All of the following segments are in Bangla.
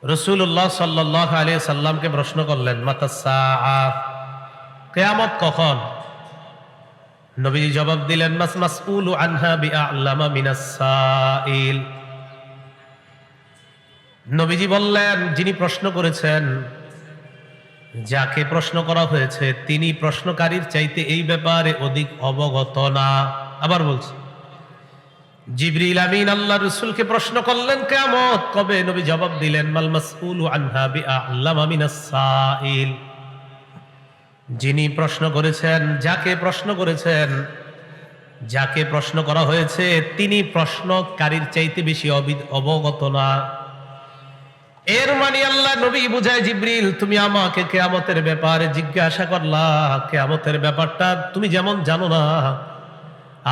রাসূলুল্লাহ সাল্লাল্লাহু আলাইহি সাল্লামকে প্রশ্ন করলেন, মাতাস সাআহ, কিয়ামত কখন? নবীজি জবাব দিলেন, মাসউলু আনহা বিআ'লামা মিনাস সাইল। নবীজি বললেন, যিনি প্রশ্ন করেছেন, যাকে প্রশ্ন করা হয়েছে, তিনি প্রশ্নকারীর চাইতে এই ব্যাপারে অধিক অবগত না। আবার বলছি, জিবরিল আমিন আল্লাহর রাসূলকে প্রশ্ন করলেন, কিয়ামত কবে? নবী জবাব দিলেন, মাল মাসউলু আনহা বিআ'লামা মিনাস সাইল। যিনি প্রশ্ন করেছেন, যাকে প্রশ্ন করেছেন, যাকে প্রশ্ন করা হয়েছে, তিনি প্রশ্নকারীর চাইতে বেশি অবগত না। এর মানে আল্লাহ নবী বুঝায়, জিবরিল তুমি আমাকে কিয়ামতের ব্যাপারে জিজ্ঞাসা করলা, কিয়ামতের ব্যাপারটা তুমি যেমন জানো না,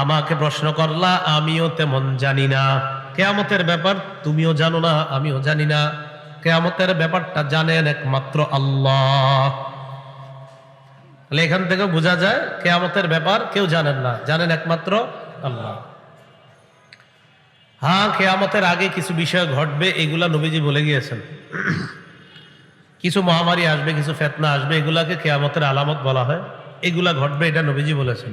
আমাকে প্রশ্ন করলা, আমিও তেমন জানি না। কিয়ামতের ব্যাপার তুমিও জানো না, আমিও জানি না। কিয়ামতের ব্যাপারটা জানেন একমাত্র আল্লাহ। তাহলে এখান থেকে বোঝা যায় কিয়ামতের ব্যাপার কেউ জানেন না, জানেন একমাত্র আল্লাহ। হ্যাঁ, কিয়ামতের আগে কিছু বিষয় ঘটবে, এগুলা নবীজি বলে গিয়েছেন। কিছু মহামারী আসবে, কিছু ফিতনা আসবে, এগুলাকে কিয়ামতের আলামত বলা হয়। এগুলা ঘটবে, এটা নবীজি বলেছেন।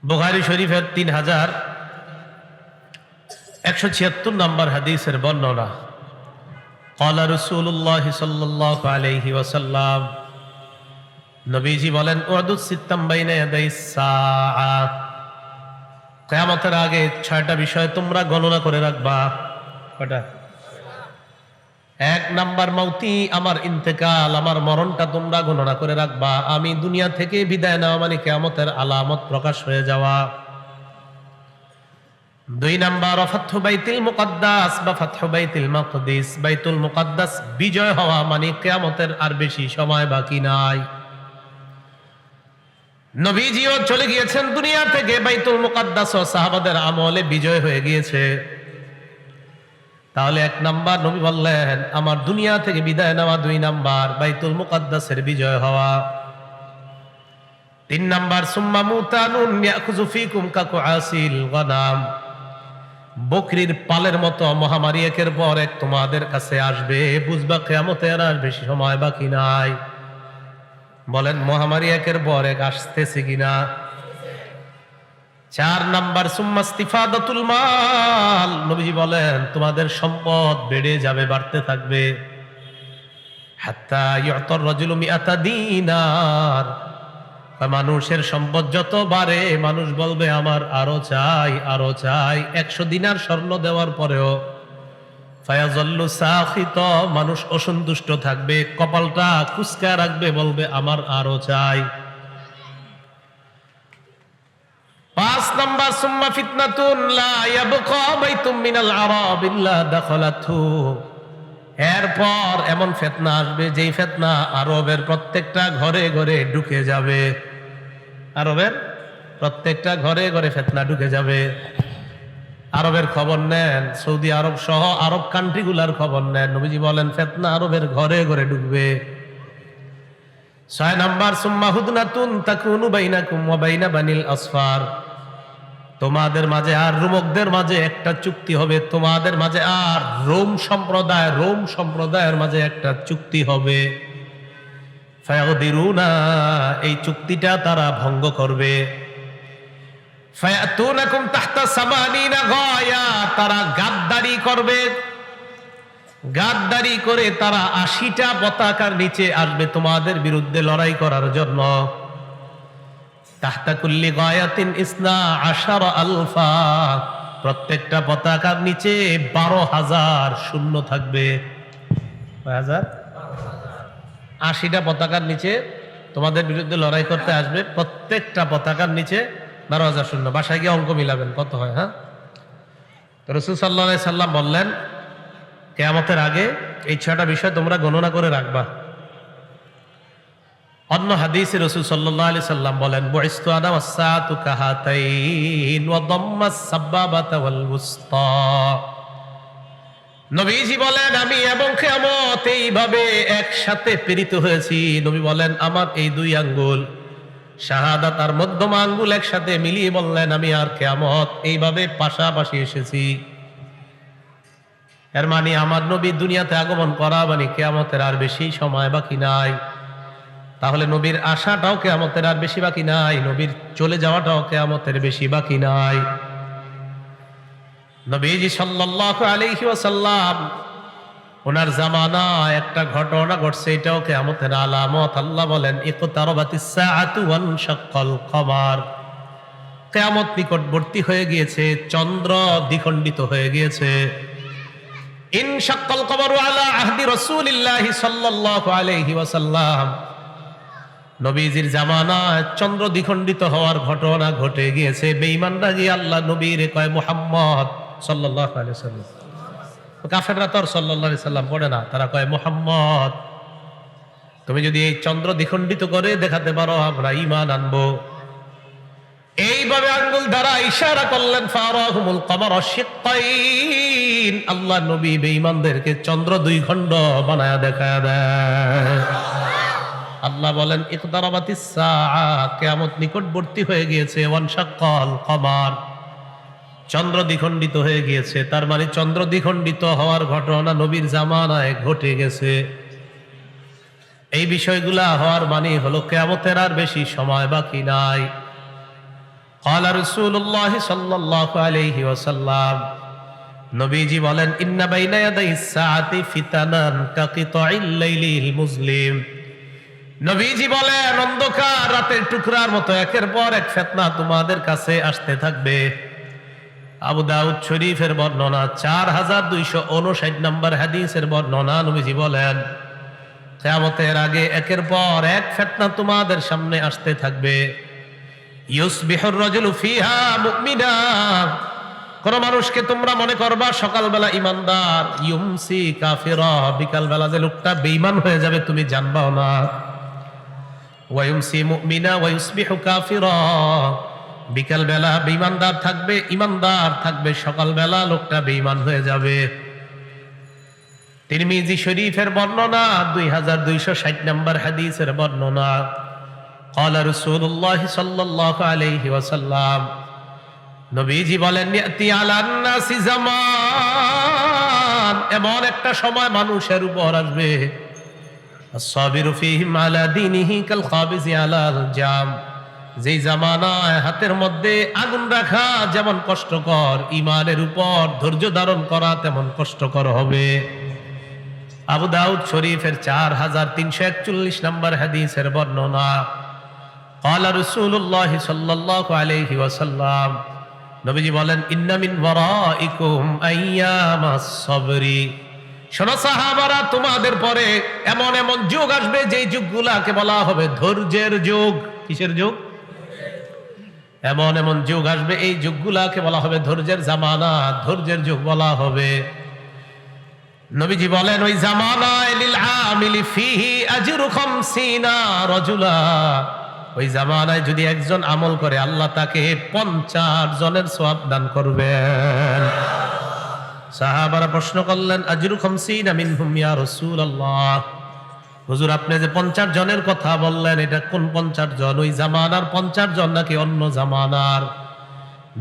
বুখারী শরীফের 3176 নম্বর হাদিসের বর্ণনা। ক্বালা রাসূলুল্লাহ সাল্লাল্লাহু আলাইহি ওয়াসাল্লাম, নবীজি বলেন, উদুস সিত্তাম বাইনা ইয়াদাইস সাআহ, কিয়ামতের আগে 6টা বিষয় তোমরা গণনা করে রাখবা। কয়টা? 1 নাম্বার মাউতি, আমার ইন্তেকাল, আমার মরণটা তোমরা গণনা করে রাখবা। আমি দুনিয়া থেকে বিদায় নেওয়া মানে কিয়ামতের আলামত প্রকাশ হয়ে যাওয়া। 2 নাম্বার, ফাতহু বাইতুল মুকাদ্দাস বা ফাতহু বাইতুল মাকদিস, বাইতুল মুকাদ্দাস বিজয় হওয়া মানে কিয়ামতের আর বেশি সময় বাকি নাই। নবীজিও চলে গিয়েছেন দুনিয়া থেকে, বাইতুল মুকাদ্দাস ও সাহাবাদের আমলে বিজয় হয়ে গিয়েছে। তাহলে 1 নাম্বার নবী বললেন আমার দুনিয়া থেকে বিদায় নেওয়া, 2 নাম্বার বাইতুল মুকাদ্দাসের বিজয় হওয়া, 3 নাম্বার সুম্মা মুতানুন ইয়াখুযু ফীকুম কাকুআসিল গনাম, বকরির পালের মতো মহামারী একের পর এক তোমাদের কাছে আসবে, বুঝবা কিয়ামতের আর বেশি সময় বাকি নাই। বলেন মহামারী একের পর এক আসতেছে কিনা? 4 নাম্বার সুম্মা ইস্তিফাদাতুল মাল, নবীজি বলেন তোমাদের সম্পদ বেড়ে যাবে, বাড়তে থাকবে। হাত্তা ইউতার রাজুলু মিআতা দিনার, মানুষের সম্পদ যত বাড়ে মানুষ বলবে আমার আরো চাই, আরো চাই। 100 দিনার স্বর্ণ দেওয়ার পরেও ফায়াযাল্লু সাখিত, মানুষ অসন্তুষ্ট থাকবে, কপালটা কুঁচকা রাখবে, বলবে আমার আরো চাই। 5 নাম্বার সুম্মা ফিতনাতুন লা ইয়াবকা বাইতুম মিনাল আরাব ইল্লা দাখালাতহু, এরপর এমন ফিতনা আসবে যেই ফিতনা আরবের প্রত্যেকটা ঘরে ঘরে ঢুকে যাবে। আরবের প্রত্যেকটা ঘরে ঘরে ফিতনা ঢুকে যাবে। আরবের খবর নেন, সৌদি আরব সহ আরব কান্ট্রিগুলার খবর নেন, নবীজি বলেন ফিতনা আরবের ঘরে ঘরে ঢুকবে। 6 নাম্বার সুম্মা হুদনাতুন তাকুনু বাইনাকুম ওয়া বাইনা বানিল আসফার, তোমাদের মাঝে আর রোমকদের মাঝে একটা চুক্তি হবে, তোমাদের মাঝে আর রোম সম্প্রদায়ের মাঝে একটা চুক্তি হবে। ফায়াগদিরুনা, এই চুক্তিটা তারা ভঙ্গ করবে। ফায়াতুনাকুম তাহতা সামানিনা গায়া, তারা গাদ্দারি করবে, গাদ্দারি করে তারা 80টা পতাকার নিচে আসবে তোমাদের বিরুদ্ধে লড়াই করার জন্য। তাহতা কুল্লি গায়াতিন ইসনা আশারা আলফা, প্রত্যেকটা পতাকার নিচে 12,000 শূন্য থাকবে। 80টা পতাকার নিচে তোমাদের বিরুদ্ধে লড়াই করতে আসবে, প্রত্যেকটা পতাকার নিচে 12,000 শূন্য। বাসায় গিয়ে অঙ্ক মিলাবেন কত হয়। হ্যাঁ, তো রাসূল সাল্লাল্লাহু আলাইহি সাল্লাম বললেন কিয়ামতের আগে এই 6টা বিষয় তোমরা গণনা করে রাখবা। অন্য হাদিসে রাসূল সাল্লাল্লাহু আলাইহি সাল্লাম বলেন, বুইসতু আনা ওয়াসসাআতু কাহাতাইন ওয়া দাম্মাস সাব্বাবাতা ওয়াল উসতা, নবীজি বলেন আমি এবং কিয়ামত এইভাবে একসাথে প্রেরিত হয়েছি। নবী বলেন আমার এই 2 আঙ্গুল শাহাদাত আর মধ্যমা আঙ্গুল একসাথে মিলিয়ে বললেন আমি আর কিয়ামত এইভাবে পাশাপাশি এসেছি। এর মানে আমার নবী দুনিয়াতে আগমন করা মানে কিয়ামতের আর বেশি সময় বাকি নাই। তাহলে নবীর আসাটাও কিয়ামতের আর বেশি বাকি নাই, নবীর চলে যাওয়াটাও কিয়ামতের বেশি বাকি নাই। নবীজি সাল্লাল্লাহু আলাইহি ওয়াসাল্লাম ওনার জামানায় একটা ঘটনা ঘটছে, এটাও কিয়ামতের আলামত। আল্লাহ বলেন ইকতারাবাতিস সাআতু ওয়ানশাক্কাল কমার, কিয়ামত নিকটবর্তী হয়ে গিয়েছে, চন্দ্র দ্বিখণ্ডিত হয়ে গিয়েছে। ইনশাক্কাল কমারু আলা আহদি রাসূলিল্লাহি সাল্লাল্লাহু আলাইহি ওয়াসাল্লাম, নবীজির জামানায় চন্দ্র দ্বিখণ্ডিত হওয়ার ঘটনা ঘটে গিয়েছে। বেঈমানরা গিয়ে আল্লাহ নবীর কয় মুহাম্মদ সাল্লাল্লাহু আলাইহি ওয়াসাল্লাম, কাফেররা তো সাল্লাল্লাহু আলাইহি সাল্লাম পড়ে না, তারা কয় মুহাম্মদ তুমি যদি এই চন্দ্র দ্বিখণ্ডিত করে দেখাতে পারো আমরা ঈমান আনবো। এইভাবে আঙ্গুল দ্বারা ইশারা করলেন ফারাহুমুল কমার শিক্কাইন, আল্লাহ নবী বেঈমানদেরকে চন্দ্র দুই খণ্ড বানায়া দেখায় দেয়। আল্লাহ বলেন ইকতারাবাতিস সাআ, কিয়ামত নিকটবর্তী হয়ে গিয়েছে। ওয়ানশাক্কাল কমার, চন্দ্র দ্বিখণ্ডিত হয়ে গিয়েছে। তার মানে চন্দ্র দ্বিখণ্ডিত হওয়ার ঘটনা নবীর জামানায় ঘটে গেছে। এই বিষয়গুলা হওয়ার মানে হলো কিয়ামতের আর বেশি সময় বাকি নাই। ক্বালা রাসূলুল্লাহ সাল্লাল্লাহু আলাইহি ওয়াসাল্লাম, নবীজি বলেন ইন্না বাইনা ইয়াদাইস সাআতি ফিতানান কাকিতাইল লাইলিল মুজলিম, নবীজি বলেন অন্ধকার রাতের টুকরার মতো একের পর এক ফিতনা তোমাদের কাছে আসতে থাকবে। আবু দাউদ শরীফের বর্ণনা, 4259 নম্বর হাদিসের বর্ণনা। নবীজি বলেন কিয়ামতের আগে একের পর এক ফিতনা তোমাদের সামনে আসতে থাকবে। ইউসবিহুর রাজুলু ফিহা মুমিনা, কোন মানুষকে তোমরা মনে করবা সকালবেলা ইমানদার, ইউমসি কাফিরা, বিকালবেলা যে লোকটা বেঈমান হয়ে যাবে তুমি জানবাও না। ওয়ায়ুমসি মুমিনা ওয়ায়ুসবিহু কাফিরা, বিকালবেলা বেঈমানদার থাকবে, ইমানদার থাকবে, সকালবেলা লোকটা বেঈমান হয়ে যাবে। তিরমিজি শরীফের বর্ণনা, 2260 নম্বর হাদিসের বর্ণনা। ক্বালা রাসূলুল্লাহ সাল্লাল্লাহু আলাইহি ওয়াসাল্লাম, নবীজি বলেন ইয়াতি আলান নাসি জামান, এমন একটা সময় মানুষের উপর আসবে আস-সাবিরু ফীহিম আলা দীনিহি কাল খাবিজি আলাল জাম, যেই জামানায় হাতের মধ্যে আগুন রাখা যেমন কষ্টকর, ঈমানের উপর ধৈর্য ধারণ করা তেমন কষ্টকর হবে। আবু দাউদ শরীফের 4341 নম্বর হাদিসের বর্ণনা। ক্বালা রাসূলুল্লাহ সাল্লাল্লাহু আলাইহি ওয়াসাল্লাম, নবীজি বলেন ইন্না মিন ওয়ারাইকুম আইয়ামাস সাবরি, শোনো সাহাবারা তোমাদের পরে এমন এমন যুগ আসবে যেই যুগগুলাকে বলা হবে ধৈর্যের যুগ। কিসের যুগ? এমন এমন যুগ আসবে এই যুগগুলাকে বলা হবে ধৈর্যের জামানা, ধৈর্যের যুগ বলা হবে। নবীজি বলেন ওই জামানায় লিল আমিলি ফিহি আজরু 50 রাজুলা, ওই জামানায় যদি একজন আমল করে আল্লাহ তাকে 50 জনের সওয়াব দান করবেন। সাহাবারা প্রশ্ন করলেন আজরু 50 মিনহুম ইয়া রাসূলুল্লাহ, হুজুর আপনি যে 50 জনের কথা বললেন এটা কোন 50 জন? ওই জামানার 50 জন নাকি অন্য জামানার?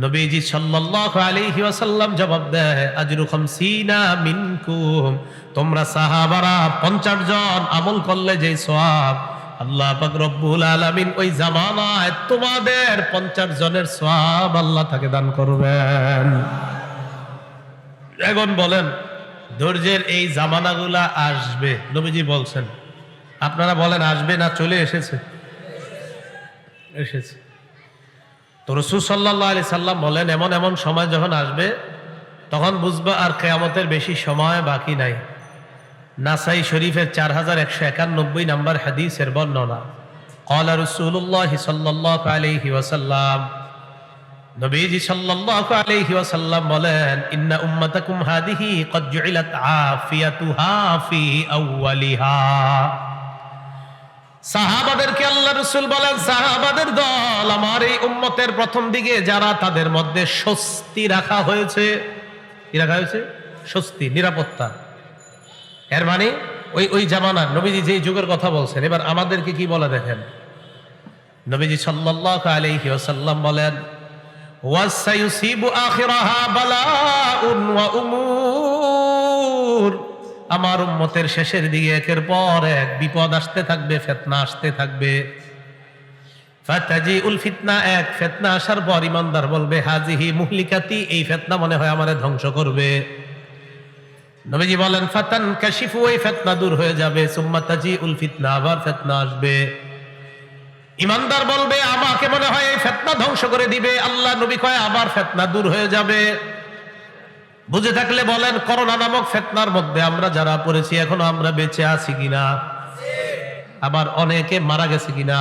নবীজি সাল্লাল্লাহু আলাইহি ওয়াসাল্লাম জবাব দেয় আজরু 50 মিনকুম, তোমরা সাহাবারা 50 জন আমল করলে যে সওয়াব আল্লাহ পাক রব্বুল আলামিন ওই জামানায় তোমাদের 50 জনের সওয়াব আল্লাহ তাকে দান করবেন। এখন বলেন ধৈর্যের এই জামানাগুলা আসবে, নবীজি বলছেন, আপনারা বলেন আসবে না চলে এসেছে? এসেছে। তো রাসূল সাল্লাল্লাহু আলাইহি সাল্লাম বলেন এমন এমন সময় যখন আসবে তখন বুঝবা আর কিয়ামতের বেশি সময় বাকি নাই। নাসাই শরীফের 4191 নম্বর হাদিসের বর্ণনা। ক্বালা রাসূলুল্লাহ সাল্লাল্লাহু আলাইহি ওয়াসাল্লাম, নবীজি সাল্লাল্লাহু আলাইহি ওয়াসাল্লাম বলেন ইন্না উম্মাতাকুম হাদিহি ক্বাদ জুইলাত আফিয়াতুহা ফি আউয়ালিহা, সাহাবাদেরকে আল্লাহ রাসূল বলেন সাহাবাদের দল আমার এই উম্মতের প্রথম দিকে যারা, তাদের মধ্যে স্বস্তি রাখা হয়েছে। কি রাখা হয়েছে? স্বস্তি, নিরাপত্তা। এর মানে ওই জামানার নবীজি যেই যুগের কথা বলছেন, এবার আমাদেরকে কি বলে দেখেন। নবীজি সাল্লাল্লাহু আলাইহি ওয়াসাল্লাম বলেন ওয়াসায়ুসিবু আখিরাহা বালাউন ওয়া উমুর, আমার উম্মতের শেষের দিকে একের পর এক বিপদ আসতে থাকবে, ফিতনা আসতে থাকবে। ফাতাজিউল ফিতনা, এক ফিতনা আসার পর ইমানদার বলবে হাজিহি মুহলিকাতি, এই ফিতনা মনে হয় আমারে ধ্বংস করবে। নবীজি বলেন ফাতান কাশিফু, এই ফিতনা দূর হয়ে যাবে। সুম্মা তাজিউল ফিতনা, আবার ফিতনা আসবে। ইমানদার বলবে আমাকে মনে হয় এই ফিতনা ধ্বংস করে দিবে। আল্লাহ নবী কয় আবার ফিতনা দূর হয়ে যাবে। বুঝে থাকলে বলেন করোনা নামক ফিতনার মধ্যে আমরা যারা পড়েছি এখনো আমরা বেঁচে আছি কিনা? আবার অনেকে মারা গেছে কিনা?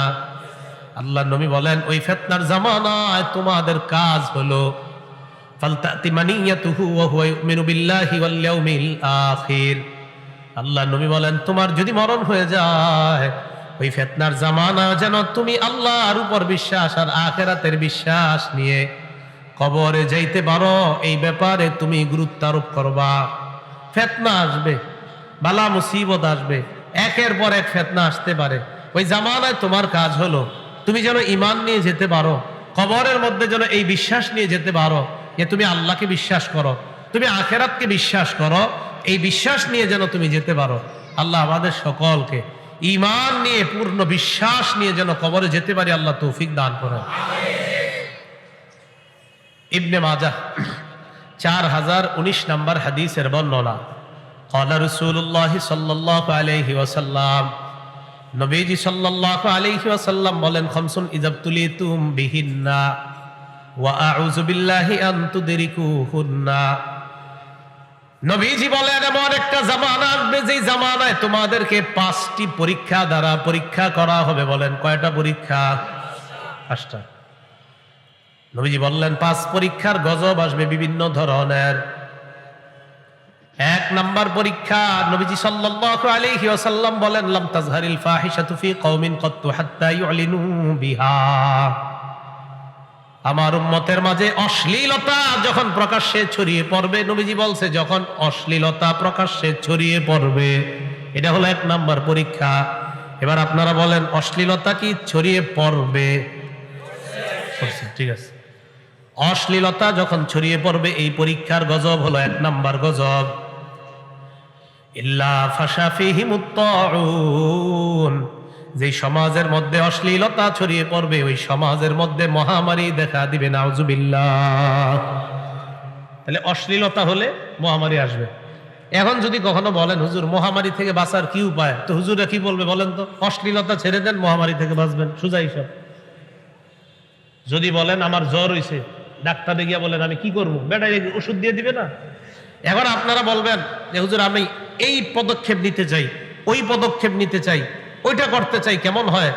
আল্লাহ নবী বলেন ওই ফিতনার জামানায় তোমাদের কাজ হলো ফালতাতি মানিয়াতুহু ওয়া হুয়া ইউমিনু বিল্লাহি ওয়াল ইয়াউমিল আখির। আল্লাহ নবী বলেন তোমার যদি মরণ হয়ে যায় ওই ফিতনার জামানা যেন তুমি আল্লাহর উপর বিশ্বাস আর আখিরাতের বিশ্বাস নিয়ে কবরে যাইতে পারো, এই ব্যাপারে তুমি গুরুত্ব আরোপ করবা। ফিতনা আসবে, বালা মুসিবত আসবে, একের পর এক ফিতনা আসতে পারে। ওই জামানায় তোমার কাজ হলো তুমি যেন ঈমান নিয়ে যেতে পারো, কবরের মধ্যে যেন এই বিশ্বাস নিয়ে যেতে পারো যে তুমি আল্লাহকে বিশ্বাস করো, তুমি আখিরাতকে বিশ্বাস করো। এই বিশ্বাস নিয়ে যেন তুমি যেতে পারো। আল্লাহ আমাদের সকলকে ঈমান নিয়ে পূর্ণ বিশ্বাস নিয়ে যেন কবরে যেতে পারি, আল্লাহ তৌফিক দান করেন। ইবনে মাজাহ 4019 নম্বর হাদিসের বর্ণনা। ক্বালা রাসূলুল্লাহ সাল্লাল্লাহু আলাইহি ওয়াসাল্লাম, নবীজি সাল্লাল্লাহু আলাইহি ওয়াসাল্লাম বলেন খামসুন ইযাবতুলিতুম বিহিন্না ওয়া আউযু বিল্লাহি আন তুদরিকুহুন্না। নবীজি বলেন এমন একটা জামানা আসবে যে জামানায় তোমাদেরকে 5টি পরীক্ষা দ্বারা পরীক্ষা করা হবে। বলেন কয়টা পরীক্ষা? 5টা। নবীজি বললেন 5 পরীক্ষার গজব আসবে বিভিন্ন ধরনের। 1 নাম্বার পরীক্ষা, নবীজি সাল্লাল্লাহু আলাইহি ওয়াসাল্লাম বলেন লাম তাজহারিল ফাহিশাতু ফি কওমিন কাত্তু হাত্তা ইউলিনু বিহা। আমার উম্মতের মাঝে অশ্লীলতা যখন প্রকাশ্যে ছড়িয়ে পড়বে, নবীজি বলছে যখন অশ্লীলতা প্রকাশ্যে ছড়িয়ে পড়বে, এটা হলো 1 নাম্বার পরীক্ষা। এবার আপনারা বলেন অশ্লীলতা কি ছড়িয়ে পড়বে? ঠিক আছে, অশ্লীলতা যখন ছড়িয়ে পড়বে এই পরীক্ষার গজব হলো 1 নাম্বার গজব। ইল্লা ফাশা ফীহিমুত তাউন, যে সমাজের মধ্যে অশ্লীলতা ছড়িয়ে পড়বে ওই সমাজের মধ্যে মহামারী দেখা দিবে, নাউজুবিল্লাহ। তাহলে অশ্লীলতা হলে মহামারী আসবে। এখন যদি কখনো বলেন হুজুর মহামারী থেকে বাঁচার কি উপায়, তো হুজুরা কি বলবে বলেন তো? অশ্লীলতা ছেড়ে দেন, মহামারী থেকে বাঁচবেন, সোজা হিসাব। যদি বলেন আমার জ্বর হইছে, ডাক্তারে গিয়া বলেন আমি কি করবো, বেটা ওষুধ দিয়ে দিবে না? এখন আপনারা বলবেন যে হুজুর আমি এই পদক্ষেপ নিতে চাই, ওই পদক্ষেপ নিতে চাই, ওইটা করতে চাই, কেমন হয়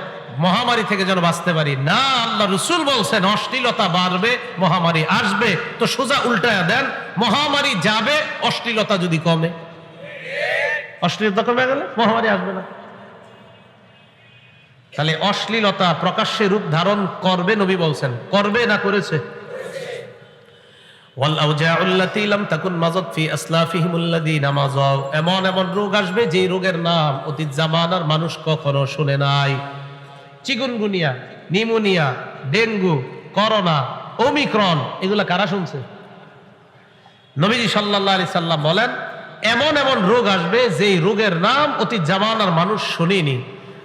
মহামারী থেকে যেন বাঁচতে পারি। না, আল্লাহ রাসূল বলছেন অশ্লীলতা বাড়বে, মহামারী আসবে। তো সোজা উল্টায়া দেন, মহামারী যাবে, অশ্লীলতা যদি কমে। অশ্লীলতা কমে গেলে মহামারী আসবে না। তাহলে অশ্লীলতা প্রকাশ্যে রূপ ধারণ করবে, নবী বলছেন করবে না করেছে? ওয়াল আউজাউল্লাতী লাম তাকুন মাযাত ফি আসলাফিহিমুল্লাযীনা মাযাউ, এমন এমন রোগ আসবে যে রোগের নাম অতীত জামানার মানুষ কখনো শুনে নাই। Chikungunya, pneumonia, dengue, corona, Omicron, এগুলা কারা শুনছে? নবীজি সাল্লাল্লাহু আলাইহি সাল্লাম বলেন এমন এমন রোগ আসবে যে রোগের নাম অতীত জামানার মানুষ শুনেনি।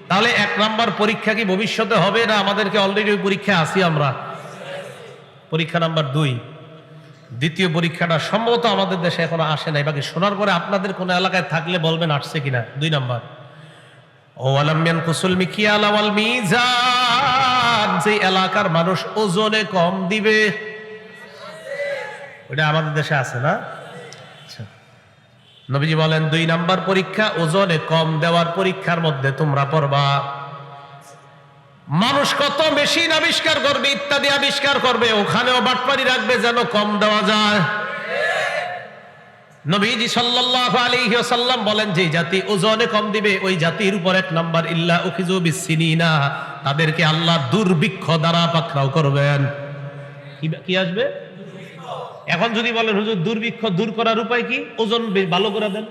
তাহলে 1 নাম্বার পরীক্ষা কি ভবিষ্যতে হবে না আমাদেরকে অলরেডি ওই পরীক্ষা আছি আমরা? পরীক্ষা নাম্বার 2। দ্বিতীয় পরীক্ষাটা সম্ভবত আমাদের দেশে এখনো আসে নাই, বাকি শোনার পরে আপনাদের কোন এলাকায় থাকলে বলবেন আসছে কিনা। 2 নাম্বার ওয়ালাম ইয়ানকুসুল মিকিয়াল ওয়াল মিজান, যে এলাকার মানুষ ওজনে কম দিবে, ওটা আমাদের দেশে আছে না? আচ্ছা, নবীজি বলেন 2 নাম্বার পরীক্ষা ওজনে কম দেওয়ার পরীক্ষার মধ্যে তোমরা পড়বা। মানুষ কত মেশিন আবিষ্কার করবে, ইত্যাদি আবিষ্কার করবে, ওখানেও বাটপারি রাখবে যেন কম দেওয়া যায়। নবীজি সাল্লাল্লাহু আলাইহি ওয়াসাল্লাম বলেন যে জাতি ওজনে কম দিবে ওই জাতির উপর 1 নাম্বার ইল্লা উখিযু বিসসিনিনা, তাদেরকে আল্লাহ দুর্ভিক্ষ দ্বারা পাকড়াও করবেন। কি আসবে? এখন যদি বলেন হুজুর দুর্ভিক্ষ দূর করার উপায় কি, ওজন ভালো করে দেন।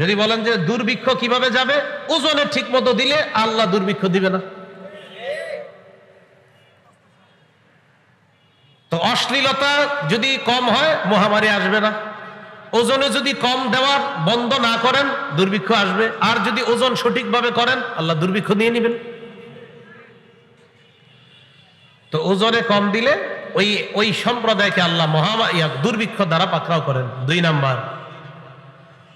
যদি বলেন যে দুর্ভিক্ষ কিভাবে যাবে, ওজনে ঠিক মতো দিলে আল্লাহ দুর্ভিক্ষ দিবে না। তো অশ্লীলতা যদি কম হয় মহামারী আসবে না। ওজনে যদি কম দেওয়ার বন্ধ না করেন দুর্ভিক্ষ আসবে, আর যদি ওজন সঠিকভাবে করেন আল্লাহ দুর্ভিক্ষ দিয়ে নেবেন। তো ওজনে কম দিলে ওই ওই সম্প্রদায়কে আল্লাহ দুর্ভিক্ষ দ্বারা পাকড়াও করেন। 2 নাম্বার,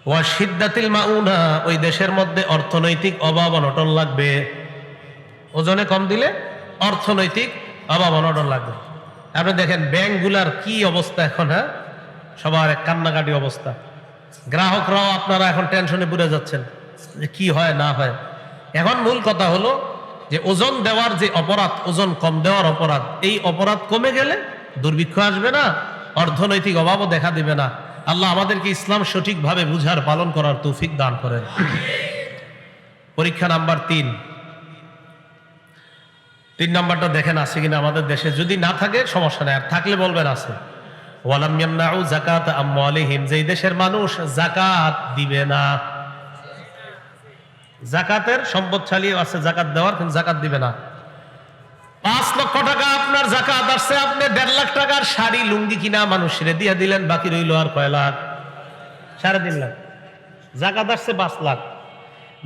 ওয়া শিদ্দাতিল মাউনা, ওই দেশের মধ্যে অর্থনৈতিক অভাব অনটন লাগবে। ওজনে কম দিলে অর্থনৈতিক অভাব অনটন লাগবে। আপনি দেখেন ব্যাংকগুলার কি অবস্থা এখন, হ্যাঁ, সবার এক কান্নাকাটি অবস্থা। গ্রাহকরাও আপনারা এখন টেনশনে পুড়ে যাচ্ছেন যে কি হয় না হয়। এখন মূল কথা হলো যে ওজন দেওয়ার যে অপরাধ, ওজন কম দেওয়ার অপরাধ, এই অপরাধ কমে গেলে দুর্ভিক্ষ আসবে না, অর্থনৈতিক অভাবও দেখা দিবে না। আল্লাহ আমাদেরকে ইসলাম সঠিকভাবে বুঝার পালন করার তৌফিক দান করেন। পরীক্ষা নাম্বার 3 নাম্বারটা দেখেন আছে কিনা আমাদের দেশে। যদি না থাকে সমস্যা নেই, আর থাকলে বলবেন আছে। ওয়ালাম ইয়ামনাউ যাকাত আমওয়ালিহিম, যেই দেশের মানুষ যাকাত দিবে না, যাকাতের সম্পদশালী আছে যাকাত দেওয়ার, কিন্তু যাকাত দিবে না। 5 লক্ষ টাকা আপনার যাকাত আসছে, আপনি 1.5 লাখ টাকার শাড়ি লুঙ্গি কিনা মানুষের দিয়ে দিলেন, বাকি রইল আর কয় লাখ? 3.5 লাখ। যাকাত আসছে 5 লাখ,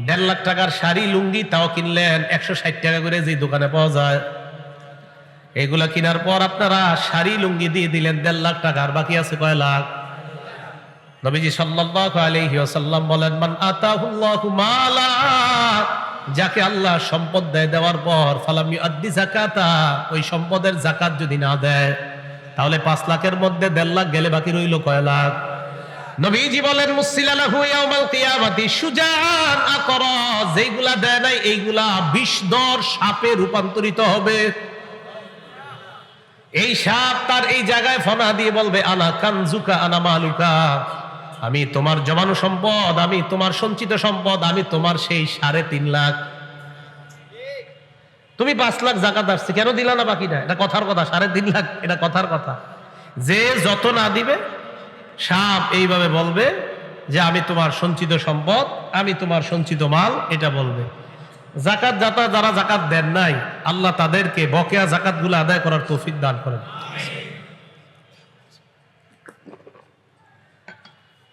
1.5 লাখ টাকার শাড়ি লুঙ্গি তাও কিনলেন 160 টাকা করে, যে দোকানে পাওয়া যায়। এগুলা কেনার পর আপনারা শাড়ি লুঙ্গি দিয়ে দিলেন 1.5 লাখ টাকা, আর বাকি আছে কয় লাখ? নবীজি সাল্লাল্লাহু আলাইহি ওয়াসাল্লাম বলেন, মান আতাহুল্লাহু মালা, যাকে আল্লাহ সম্পদ দেয়, দেওয়ার পর ফালাম ইউআদ্দি যাকাতা, ওই সম্পদের যাকাত যদি না দেয়, তাহলে 5 লাখের মধ্যে 1.5 লাখ গেলে বাকি রইল কয় লাখ? নবীজি বলেন, মুসিলালাহু ইয়াউমাল কিয়ামাতি শুজাআন আকরা, যেইগুলা দেয় নাই এইগুলা বিষধর সাপে রূপান্তরিত হবে। এই সাপ তার এই জায়গায় ফনা দিয়ে বলবে, আনা কানজুকা আনা মালুকা, আমি তোমার জমানো সম্পদ, আমি তোমার সঞ্চিত সম্পদ, আমি তোমার সেই 3.5 লাখ। তুমি 5 লাখ যাকাত আসছে, কেন দিলা না বাকিটা? এটা কথার কথা। 3.5 লাখ এটা কথার কথা। যে যত না দিবে, সাপ এইভাবে বলবে যে আমি তোমার সঞ্চিত সম্পদ, আমি তোমার সঞ্চিত মাল, এটা বলবে। যাকাত যারা যাকাত দেন নাই, আল্লাহ তাদেরকে বকেয়া যাকাতগুলো আদায় করার তৌফিক দান করেন।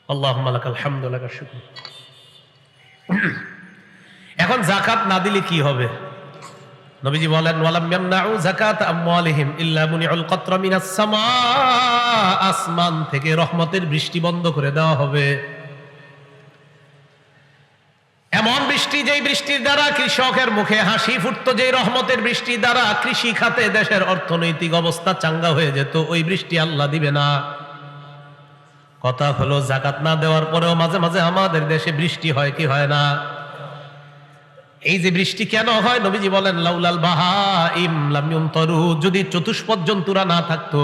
আল্লাহুম্মা লাকাল হামদু ওয়া লাকাশ শুকর। এখন যাকাত না দিলে কি হবে? নবীজি বলেন, ওয়ালাম ইয়ামনাউ যাকাত আমওয়ালিহিম ইল্লা মুনিউল কতরা মিনাস সামা, আসমান থেকে রহমতের বৃষ্টি বন্ধ করে দেওয়া হবে। এমন বৃষ্টি, যেই বৃষ্টির দ্বারা কৃষকের মুখে হাসি ফুটতো, যে রহমতের বৃষ্টির দ্বারা কৃষি খাতে দেশের অর্থনৈতিক অবস্থা চাঙ্গা হয়ে যেত, ওই বৃষ্টি আল্লাহ দিবে না। কথা হলো, যাকাত না দেওয়ার পরেও মাঝে মাঝে আমাদের দেশে বৃষ্টি হয় কি হয় না? এই যে বৃষ্টি কেন হয়? নবীজি বলেন, লাউলাল বাহাইম লাম ইউমতারু, যদি চতুষ্পদ জন্তুরা না থাকতো,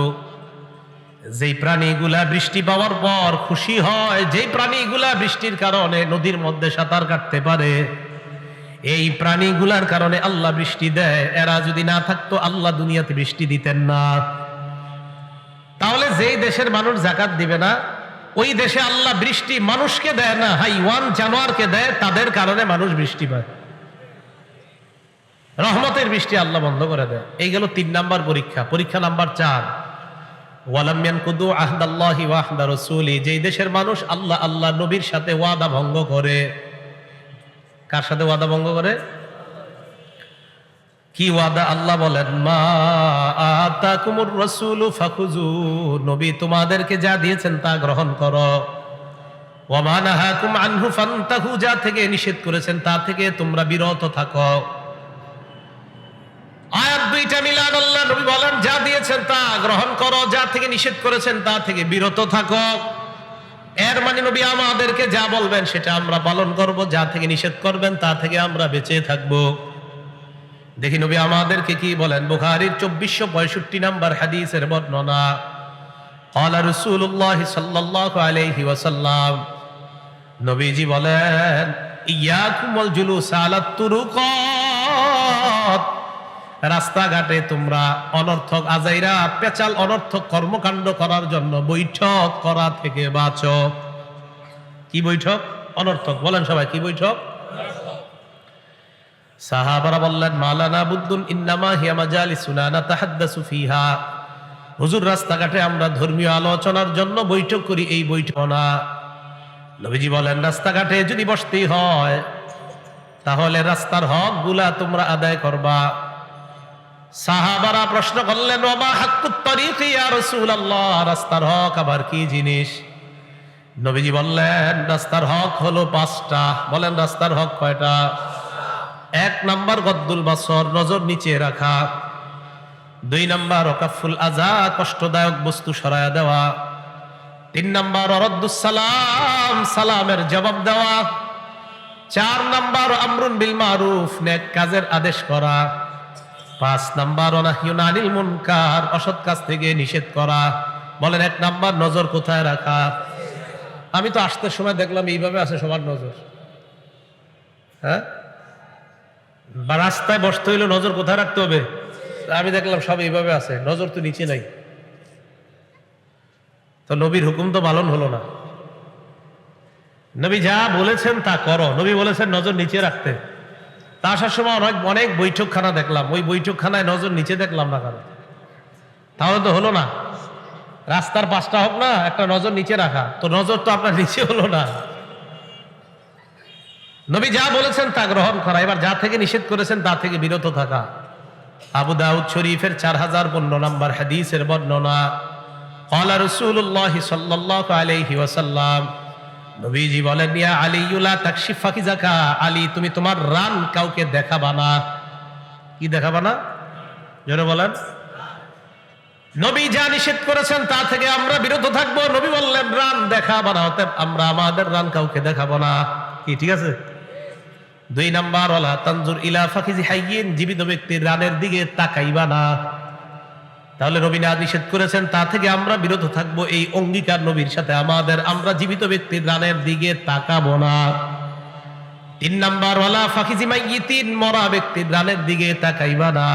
যেই প্রাণীগুলা বৃষ্টি পাওয়ার পর খুশি হয়, যেই প্রাণীগুলা বৃষ্টির কারণে নদীর মধ্যে সাঁতার কাটতে পারে, এই প্রাণীগুলার কারণে আল্লাহ বৃষ্টি দেয়, এরা যদি না থাকতো আল্লাহ দুনিয়াতে বৃষ্টি দিতেন না। তাহলে যেই দেশের মানুষ যাকাত দিবে না, ওই দেশে আল্লাহ বৃষ্টি মানুষকে দেয় না, হাইওয়ান জানোয়ারকে দেয়, তাদের কারণে মানুষ বৃষ্টি পায়। রহমতের বৃষ্টি আল্লাহ বন্ধ করে দেয়। এই গেল 3 নাম্বার পরীক্ষা। পরীক্ষা নাম্বার 4, ওয়ালাম ইয়ানকুদু আহদাল্লাহি ওয়া আহদা রাসূলি, যেই দেশের মানুষ আল্লাহ নবীর সাথে ওয়াদা ভঙ্গ করে। কার সাথে ওয়াদা ভঙ্গ করে? কি ওয়াদা? আল্লাহ বলেন, মা আতাকুমুর রাসূলু ফাখুযু, নবী তোমাদেরকে যা দিয়েছেন তা গ্রহণ করো। ওয়া মা নাহাকুম আনহু ফান্তাহু, যা থেকে নিষেধ করেছেন তা থেকে তোমরা বিরত থাকো। আয়াত 2টা মিলান। আল্লাহ নবী বলেন, যা দিয়েছেন তা গ্রহণ করো, যা থেকে নিষেধ করেছেন তা থেকে বিরত থাকো। এর মানে নবী আমাদেরকে যা বলবেন সেটা আমরা পালন করব, যা থেকে নিষেধ করবেন তা থেকে আমরা বেঁচে থাকবো। দেখি নবী আমাদেরকে কি বলেন। বুখারীর 2465 নাম্বার হাদিসের বর্ণনা, ক্বালা রাসূলুল্লাহ সাল্লাল্লাহু আলাইহি ওয়াসাল্লাম, নবীজি বলেন, ইয়াকুম ওয়াল জুলুস আলাত তুরুকাত, রাস্তাঘাটে তোমরা অনর্থক আজাইরা পেচাল অনর্থক কর্মকাণ্ড করার জন্য বৈঠক করা থেকে বাঁচো। কি বৈঠক? অনর্থক। বলেন সবাই, কি বৈঠক? সাহাবারা বললেন, মালানা বুদ্দুন ইন্নামা হিয়া মাজালিসুনা নাতাহাদ্দাসু ফিহা, হুজুর রাস্তাঘাটে আমরা ধর্মীয় আলোচনার জন্য বৈঠক করি, এই বৈঠক না। নবীজি বলেন রাস্তাঘাটে যদি বসতেই হয় তাহলে রাস্তার হক গুলা তোমরা আদায় করবা। সাহাবারা প্রশ্ন করলেন ওমা হাক্কুত তরিকি ইয়া রাসূলুল্লাহ, রাস্তার হক আবার কি জিনিস? নবীজি বললেন রাস্তার হক হলো 5টা। বলেন রাস্তার হক কয়টা? 1 নাম্বার গদ্দুল বাসর, নজর নিচে রাখা। 2 নাম্বার ওয়াকাফুল আযা, কষ্টদায়ক বস্তু সরায়া দেওয়া। 3 নাম্বার রদ্দুস সালাম, সালামের জবাব দেওয়া। 4 নাম্বার আমরুন বিল মারুফ, নেক কাজের আদেশ করা। 5 নাম্বার নাহিয়ুন আনিল মুনকার, অসৎ কাজ থেকে নিষেধ করা। বলেন 1 নাম্বার নজর কোথায় রাখা? আমি তো আসতে সময় দেখলাম এইভাবে আছে সবার নজর। হ্যাঁ, বা রাস্তায় বসতে হইলে নজর কোথায় রাখতে হবে? আমি দেখলাম সব এইভাবে আছে, নজর তো নিচে নাই। তো নবীর হুকুম তো পালন হলো না। নবী যা বলেছেন তা করো। নবী বলেছেন নজর নিচে রাখতে। তা আসার সময় অনেক বৈঠকখানা দেখলাম, ওই বৈঠকখানায় নজর নিচে দেখলাম না। কারণ তাহলে তো হলো না। রাস্তার 5টা হোক না, একটা নজর নিচে রাখা, তো নজর তো আপনার নিচে হলো না। নবী যা বলেছেন তা গ্রহণ করা, এবার যা থেকে নিষেধ করেছেন তা থেকে বিরত থাকা। আবু দাউদ শরীফের 4015 নম্বর হাদিসের বর্ণনা। ক্বালা রাসূলুল্লাহ সাল্লাল্লাহু আলাইহি ওয়াসাল্লাম, নবীজি বলেন ইয়া আলী লা তাকশিফ ফাকিজাকা, আলী তুমি তোমার রান কাউকে দেখাবা না। কি দেখাবা না? জোরে বলেন। নবী যা নিষেধ করেছেন তা থেকে আমরা বিরত থাকবো। নবী বললেন রান দেখাবা না, অতএব আমরা আমাদের রান কাউকে দেখাবো না। কি ঠিক আছে? 2 নাম্বার ওয়ালা তানজুর ইলা ফাকিজি হাইয়িন, জীবিত ব্যক্তির রানের দিকে তাকাইবা না। তাহলে নবী না নিষেধ করেছেন তা থেকে আমরা বিরত থাকবো, এই অঙ্গীকার নবীর সাথে আমাদের। আমরা জীবিত ব্যক্তির রানের দিকে তাকাবো না। 3 নাম্বার ওয়ালা ফাকিজি মাইয়িতিন, মরা ব্যক্তির রানের দিকে তাকাইবা না।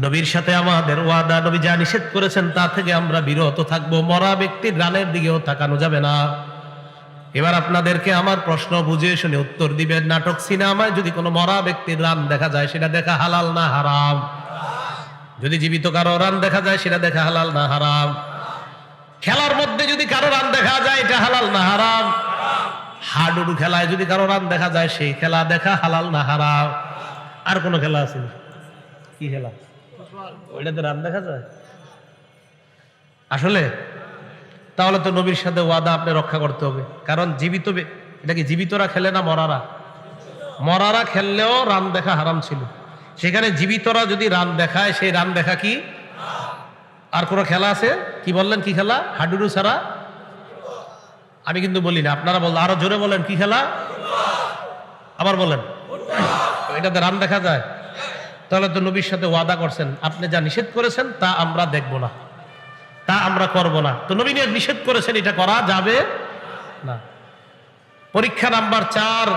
নবীর সাথে আমাদের ওয়াদা, নবী যা নিষেধ করেছেন তা থেকে আমরা বিরত থাকবো, মরা ব্যক্তির রানের দিকেও তাকানো যাবে না। এবার আপনাদেরকে আমার প্রশ্ন বুঝে শুনে উত্তর দিবেন। নাটক সিনেমায় যদি কোনো মরা ব্যক্তির রান দেখা যায়, সেটা দেখা হালাল না হারাম? যদি জীবিত কারো রান দেখা যায়, সেটা দেখা হালাল না হারাম? খেলার মধ্যে যদি কারো রান দেখা যায়, এটা হালাল না হারাম? হাডুডু খেলায় যদি কারো রান দেখা যায়, সেই খেলা দেখা হালাল না হারাম? আর কোনো খেলা আছে? কি খেলা? ওইটাতে রান দেখা যায় আসলে? তাহলে তো নবীর সাথে ওয়াদা আপনি রক্ষা করতে হবে। কারণ জীবিত, এটা কি জীবিতরা খেলে না মরারা? মরারা খেললেও রান দেখা হারাম ছিল। সেখানে জীবিতরা যদি রান দেখায়, সেই রান দেখা কি? আর কোন খেলা আছে? কি বললেন? কি খেলা? হাডুডু ছাড়া? আমি কিন্তু বলি না, আপনারা বলেন, আরো জোরে বলেন। কি খেলা? আবার বলেন। এটাতে রান দেখা যায়? তাহলে তো নবীর সাথে ওয়াদা করছেন, আপনি যা নিষেধ করেছেন তা আমরা দেখব না, তা আমরা করব না। তো নবী নিষেধ করেছেন, এটা করা যাবে না। পরীক্ষা নাম্বার 4,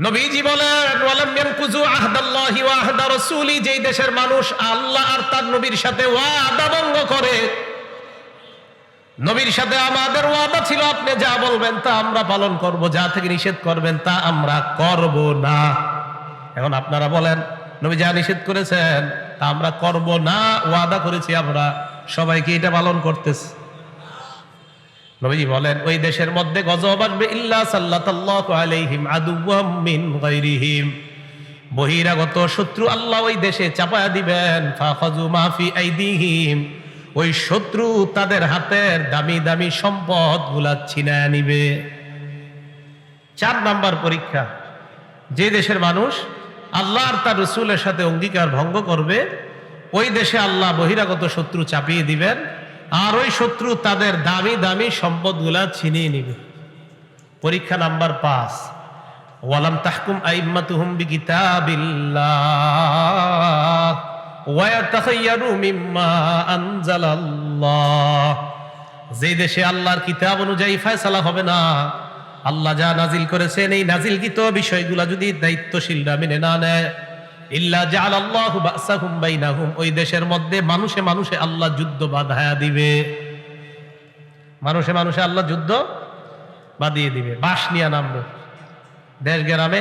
নবীজি বলেন ওয়ালাম ইয়ানকুযু আহদাল্লাহি ওয়া আহদা রাসূলি, যেই দেশের মানুষ আল্লাহ আর তার নবীর সাথে ওয়াদা ভঙ্গ করে। নবীর সাথে আমাদের ওয়াদা ছিল আপনি যা বলবেন তা আমরা পালন করব, যা থেকে নিষেধ করবেন তা আমরা করব না। এখন আপনারা বলেন, নবী যা নিষেধ করেছেন তা আমরা করব না, ওয়াদা করেছি আমরা, সবাইকে এটা পালন করতেছে। নবীজি বলেন ওই দেশের মধ্যে গজব আসবে, ইল্লা সাল্লাতাল্লাহু আলাইহিম আদুওয়াম মিন গায়রিহিম, বহিরাগত শত্রু আল্লাহ ওই দেশে চাপায়া দিবেন। ফাখাযু মা ফি আইদিহিম, ওই শত্রু তাদের হাতের দামি দামি সম্পদ গুলা ছিনায় নিবে। 4 নাম্বার পরীক্ষা, যে দেশের মানুষ আল্লাহ আর তার রাসূলের সাথে অঙ্গীকার ভঙ্গ করবে, ওই দেশে আল্লাহ বহিরাগত শত্রু চাপিয়ে দিবেন, আর ওই শত্রু তাদের দামি দামি সম্পদগুলা ছিনিয়ে নিবে। পরীক্ষা নাম্বার 5, ওয়ালাম তাহকুম আইম্মাতুহুম বিকিতাবিল্লাহ ওয়া ইয়াতাখায়্যারু মিম্মা আনজালাল্লাহ, যে দেশে আল্লাহর কিতাব অনুযায়ী ফয়সালা হবে না, আল্লাহ যা নাজিল করেছেন এই নাজিলকৃত বিষয়গুলা যদি দায়িত্বশীলরা মেনে না নেয়, ইল্লা জাআলাল্লাহু বাসাহুম বাইনাহুম, ওই দেশের মধ্যে মানুষে মানুষে আল্লাহ যুদ্ধ বাঁধায়া দিবে। মানুষে মানুষে আল্লাহ যুদ্ধ বাঁধিয়ে দিবে। বাঁশ নিয়ে নামবে দেশ গ্রামে,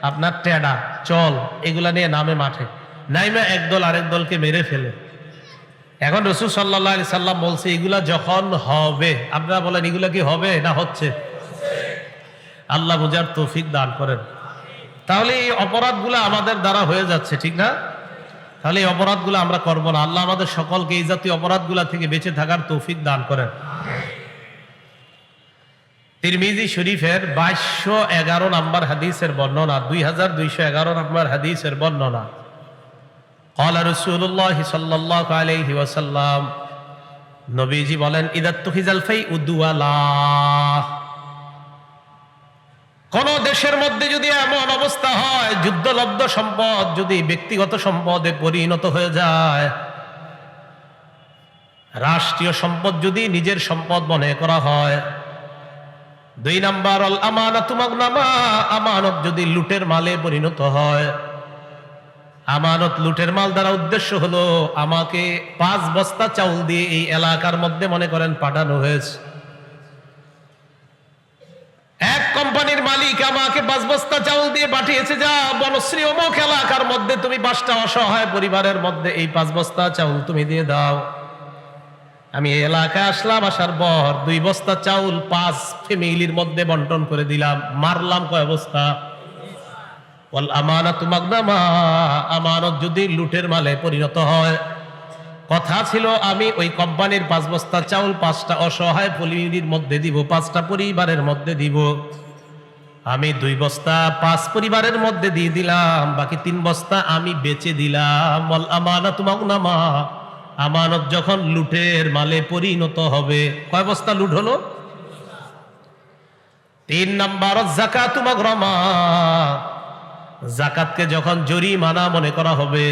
আপনার টেডা চল এগুলা নিয়ে নামে মাঠে, নাইমা একদল আরেক দলকে মেরে ফেলে। এখন রাসূল সাল্লাল্লাহু আলাইহি সাল্লাম বলছে এগুলা যখন হবে, আপনারা বলেন এগুলা কি হবে না হচ্ছে? আল্লাহ বুঝার তৌফিক দান করেন। তাহলে এই অপরাধগুলো আমাদের দ্বারা হয়ে যাচ্ছে, ঠিক না? তাহলে এই অপরাধগুলো আমরা করব না। আল্লাহ আমাদের সকলকে এই জাতীয় অপরাধগুলো থেকে বেঁচে থাকার তৌফিক দান করেন। তিরমিজি শরীফের 2211 নম্বর হাদিসের বর্ণনা, 2211 নম্বর হাদিসের বর্ণনা। قال رسول الله صلى الله عليه وسلم, নবীজি বলেন, ইদা তুখিজাল ফাইউ দুওয়ালা, কোন দেশের মধ্যে যদি এমন অবস্থা হয় যুদ্ধলব্ধ সম্পদ যদি ব্যক্তিগত সম্পদে পরিণত হয়ে যায়, রাষ্ট্রীয় সম্পদ যদি নিজের সম্পদ মনে করা হয়। 2 নাম্বার, আল আমানাতু মাগনামা, আমানত যদি লুটের মালে পরিণত হয়। আমানত লুটের মাল দ্বারা উদ্দেশ্য হলো আমাকে 5 বস্তা চাউল দিয়ে এই এলাকার মধ্যে মনে করেন পাঠানো হয়েছে। এক কোম্পানির মালিক আমাকে 5 বস্তা চাউল দিয়ে পাঠিয়েছে, যা বনশ্রী অমুক এলাকার মধ্যে তুমি 5টা অসহায় পরিবারের মধ্যে এই 5 বস্তা চাউল তুমি দিয়ে দাও। আমি এই এলাকায় আসলাম, আসার পর 2 বস্তা চাউল 5 ফ্যামিলির মধ্যে বন্টন করে দিলাম। মারলাম কয় বস্তা? ওয়াল আমানাতু মাগনামা, আমানত যদি লুটের মালে পরিণত হয়, কথা ছিল আমি ওই কোম্পানির 5 বস্তা চাউল 5টা অসহায় ফ্যামিলির মধ্যে দিব, 5টা পরিবারের মধ্যে দিব। আমি 2 বস্তা 5 পরিবারের মধ্যে দিয়ে দিলাম, বাকি 3 বস্তা আমি বেচে দিলাম। ওয়াল আমানাতু মাগনামা, আমানত যখন লুটের মালে পরিণত হবে, কয় বস্তা লুট হলো? 3 নাম্বার, যাকাতু মাগরামা, যাকাতকে যখন জরিমানা মনে করা হবে,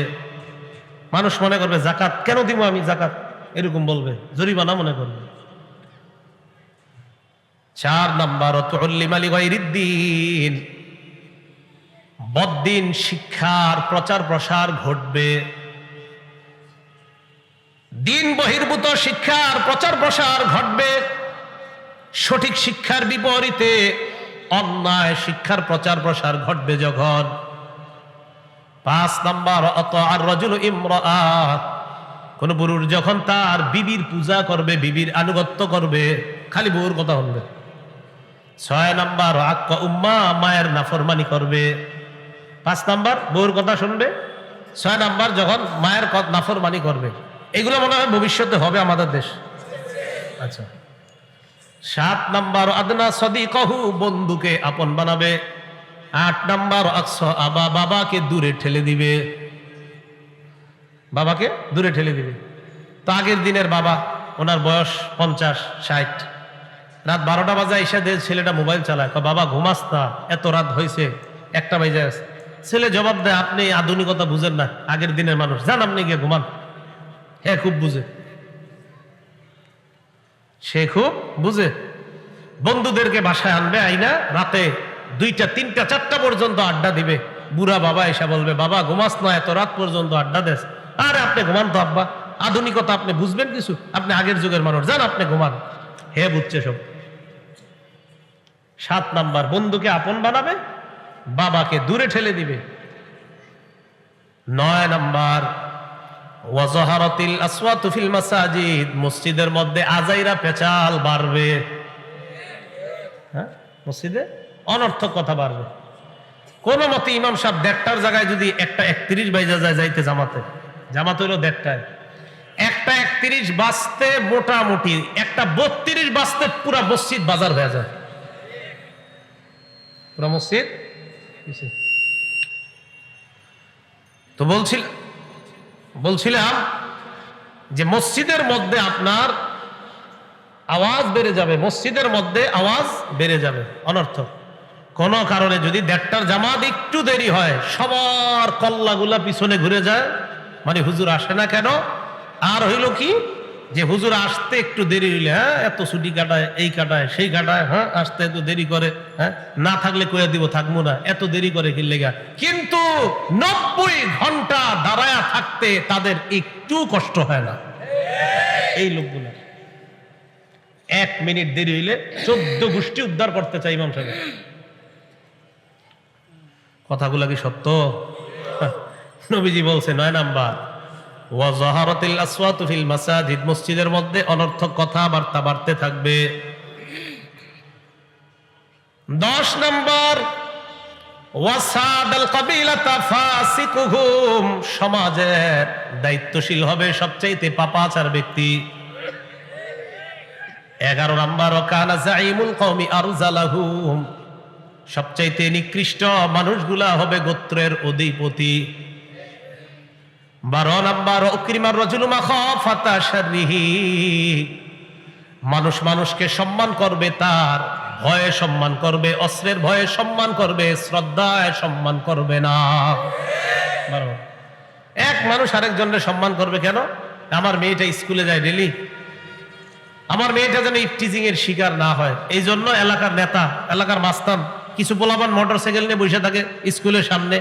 মানুষ মনে করবে যাকাত কেন দিব আমি, যাকাত এরকম বলবে, জরিমানা মনে করবে। 4 নাম্বার, তুল্লিমা লিগাইরিদ্দিন, বদ্দিন শিক্ষার প্রচার প্রসার ঘটবে। দিন বহির্ভূত শিক্ষার প্রচার প্রসার ঘটবে। সঠিক শিক্ষার বিপরীতে অন্যায় শিক্ষার প্রচার প্রসার ঘটবে যখন। 5 নাম্বার, আতাআর রাজুলু ইমরাআত, কোন পুরুষ যখন তার বিবির পূজা করবে, বিবির আনুগত্য করবে, খালি বউর কথা শুনবে। 6 নাম্বার, আক্কা উম্মা, মায়ের নাফরমানি করবে। 5 নাম্বার বউর কথা শুনবে, 6 নাম্বার যখন মায়ের নাফরমানি করবে। এগুলো মনে হয় ভবিষ্যতে হবে আমাদের দেশ। আচ্ছা। 7 নাম্বার, আদনা সদিকহু, বন্ধুকে আপন বানাবে। 8 নাম্বার, আকসা আবা, বাবাকে দূরে ঠেলে দিবে, বাবাকে দূরে ঠেলে দিবে। তো আগের দিনের বাবা, ওনার বয়স 50-60, রাত 12টা বাজে এসে ছেলেটা মোবাইল চালায়, বাবা ঘুমাস না, এত রাত হয়েছে, 1টা বাজে আছে। ছেলে জবাব দেয়, আপনি আধুনিকতা বুঝেন না, আগের দিনের মানুষ, যান আপনি গিয়ে ঘুমান। হ্যাঁ, খুব বুঝে, সে খুব বুঝে। বন্ধুদেরকে বাসায় আনবে, আইনা রাতে 2টা 3টা 4টা পর্যন্ত আড্ডা দিবে। বুড়া বাবা এসে বলবে, বাবা ঘুমাস না, এত রাত পর্যন্ত আড্ডা দেস। আরে আপনি ঘুমান তো আব্বা, আধুনিকতা আপনি বুঝবেন কিছু, আপনি আগের যুগের মানুষ, যান আপনি ঘুমান। হে বুঝছে সব। 7 নাম্বার, বন্ধুকে আপন বানাবে, বাবাকে দূরে ঠেলে দিবে। 9 নাম্বার, ওয়াজাহারাতিল আসওয়াতু ফিল মাসাজিদ, মসজিদের মধ্যে আজাইরা পেচাল বাড়বে। হ্যাঁ, মসজিদে অনর্থক কথা বাড়বে। কোন মতে ইমাম সাহেব 1টার জায়গায় যদি 1:31 বাইজা যায় যাইতে জামাতে, জামাত হইল 1টায়, 1:31 বাজতে মোটামুটি 1:32 বাজতে পুরা মসজিদ বাজার হয়ে যায়, পুরা মসজিদ। তো বলছিলাম যে মসজিদের মধ্যে আপনার আওয়াজ বেড়ে যাবে, মসজিদের মধ্যে আওয়াজ বেড়ে যাবে অনর্থক। কোন কারণে যদি 1টার জামাত একটু দেরি হয়, সবার কল্লাগুলা পিছনে ঘুরে যায়, মানে হুজুর আসে না কেন। আর হইল কি যে হুজুর আসতে একটু দেরি হইলে, হ্যাঁ এত ছুটি কাটায়, এই কাটায়, সেই কাটায়, হ্যাঁ আসতে এত দেরি করে, হ্যাঁ না থাকলে কয়ে দিব থাকবো না, এত দেরি করে কি লেগা। কিন্তু 90 ঘন্টা দাঁড়ায়া থাকতে তাদের একটু কষ্ট হয় না। এই লোকগুলো 1 মিনিট দেরি হইলে 14 গোষ্ঠী উদ্ধার করতে চাই ইমাম সাহেব। কথাগুলা কি সত্য? নবীজি বলছে 9 নাম্বার, ওয়া যাহারাতিল আসওয়াতু ফিল মাসাজিদ, মসজিদের মধ্যে অনর্থক কথাবার্তা বাড়তে থাকবে। 10 নম্বর ওয়াসাদাল কাবিলাতা ফাসিকুহুম, সমাজের দায়িত্বশীল হবে সবচাইতে পাপাচার ব্যক্তি। 11 নম্বর কানা জাইমুল কওমি আরজালাহুম, সবচাইতে নিকৃষ্ট মানুষগুলা হবে গোত্রের অধিপতি। 12 নম্বর উকরিমার রাজুলু মাখাফাতা শাররিহি, মানুষ মানুষকে সম্মান করবে, তার ভয়ে সম্মান করবে, অস্ত্রের ভয়ে সম্মান করবে, শ্রদ্ধায় সম্মান করবে না। এক মানুষ আরেকজনের সম্মান করবে কেন? আমার মেয়েটা স্কুলে যায় ডেলি, আমার মেয়েটা যেন ইফটিজিং এর শিকার না হয়, এই জন্য এলাকার নেতা, এলাকার মাস্তান কিছু পোলাপান মোটরসাইকেল নিয়ে বসে থাকে স্কুলের সামনে,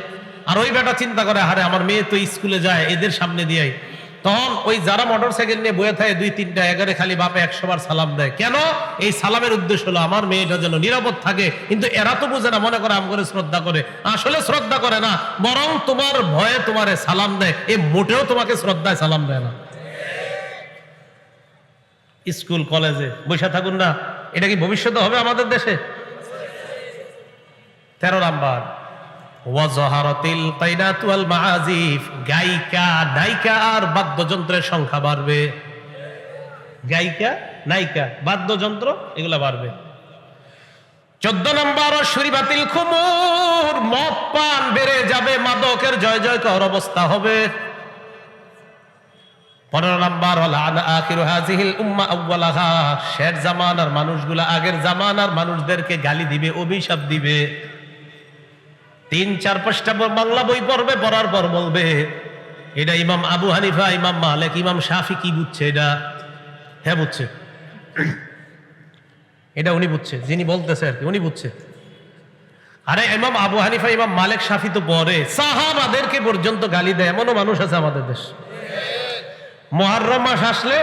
আর ওই বেটা চিন্তা করে আরে আমার মেয়ে তো স্কুলে যায়, এদের সামনে দিয়ে, তখন ওই যারা মোটরসাইকেল নিয়ে বয়ে থাকে 2-3টা এগারে খালি বাপে 100 বার সালাম দেয়। কেন? এই সালামের উদ্দেশ্য হলো আমার মেয়েটা যেন নিরাপদ থাকে। কিন্তু এরা তো বুঝে না, মনে করে আম করে শ্রদ্ধা করে, আসলে শ্রদ্ধা করে না, বরং তোমার ভয়ে তোমারে সালাম দেয়, এ মোটেও তোমাকে শ্রদ্ধায় সালাম দেয় না। স্কুল কলেজে বসে থাকুন না, এটা কি ভবিষ্যতে হবে আমাদের দেশে? 13 নাম্বার ওয়াজাহারাতিল কাইনাতু ওয়াল মাআজিফ, গায়িকা নায়িকা আর বাদ্যযন্ত্রের সংখ্যা বাড়বে। গায়িকা নায়িকা বাদ্যযন্ত্র এগুলা বাড়বে। 14 নম্বর শুরিবাতিল খুমুর, মদ পান বেড়ে যাবে, মাদকের জয় জয়কার অবস্থা হবে। 15 নম্বর লানা আখিরু হাযিহিল উম্মাহ আউওয়ালাহা, শের জামানার মানুষগুলা আগের জামানার মানুষদেরকে গালি দিবে, অভিশাপ দিবে। 3-4 পৃষ্ঠা বাংলা বই পড়বে, পড়ার পর বলবে এটা ইমাম আবু হানিফা, ইমাম মালিক, ইমাম শাফি কি বুঝছে এটা? হ্যাঁ বুঝছে, এটা উনি বুঝছে, যিনি বলতেছে আর কি উনি বুঝছে। আরে ইমাম আবু হানিফা, ইমাম মালিক, শাফি তো পড়ে, সাহাবাদেরকে পর্যন্ত গালি দেয়, এমনও মানুষ আছে আমাদের দেশ। মুহররম মাস আসলে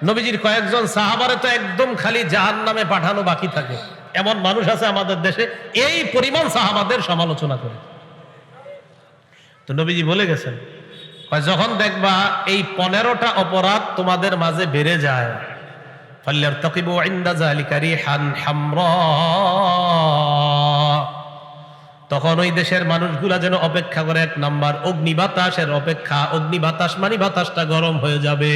নবীজির কয়েকজন সাহাবারে তো একদম খালি জাহান্নামে পাঠানো বাকি থাকে, এমন মানুষ আছে আমাদের দেশে, এই পরিমাণ সাহাবাদের সমালোচনা করে। তো নবীজি বলে গেছেন, যখন দেখবা এই 15টা অপরাধ তোমাদের মাঝে বেড়ে যায়, ফাল্যারতাকিবু ইনদা যালিকা রিহান হামরা, তখন ওই দেশের মানুষগুলা যেন অপেক্ষা করে 1 নাম্বার অগ্নি বাতাসের অপেক্ষা। অগ্নি বাতাস মানে বাতাসটা গরম হয়ে যাবে।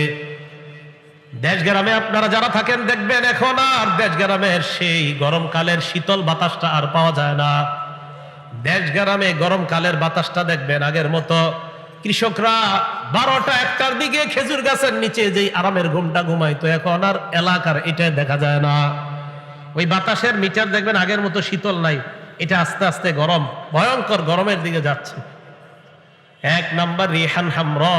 দেশ গ্রামে আপনারা যারা থাকেন দেখবেন এখন আর দেশ গ্রামের সেই গরমকালের শীতল বাতাসটা আর পাওয়া যায় না। দেশ গ্রামে গরমকালের বাতাসটা দেখবেন আগের মতো কৃষকরা 12টা-1টার দিকে খেজুর গাছের নিচে যেই আরামের ঘুমটা ঘুমাইতো, এখন আর এলাকার এটা দেখা যায় না। ওই বাতাসের মিটার দেখবেন আগের মতো শীতল নাই, এটা আস্তে আস্তে গরম, ভয়ঙ্কর গরমের দিকে যাচ্ছে। 1 নাম্বার রিহান হামরা,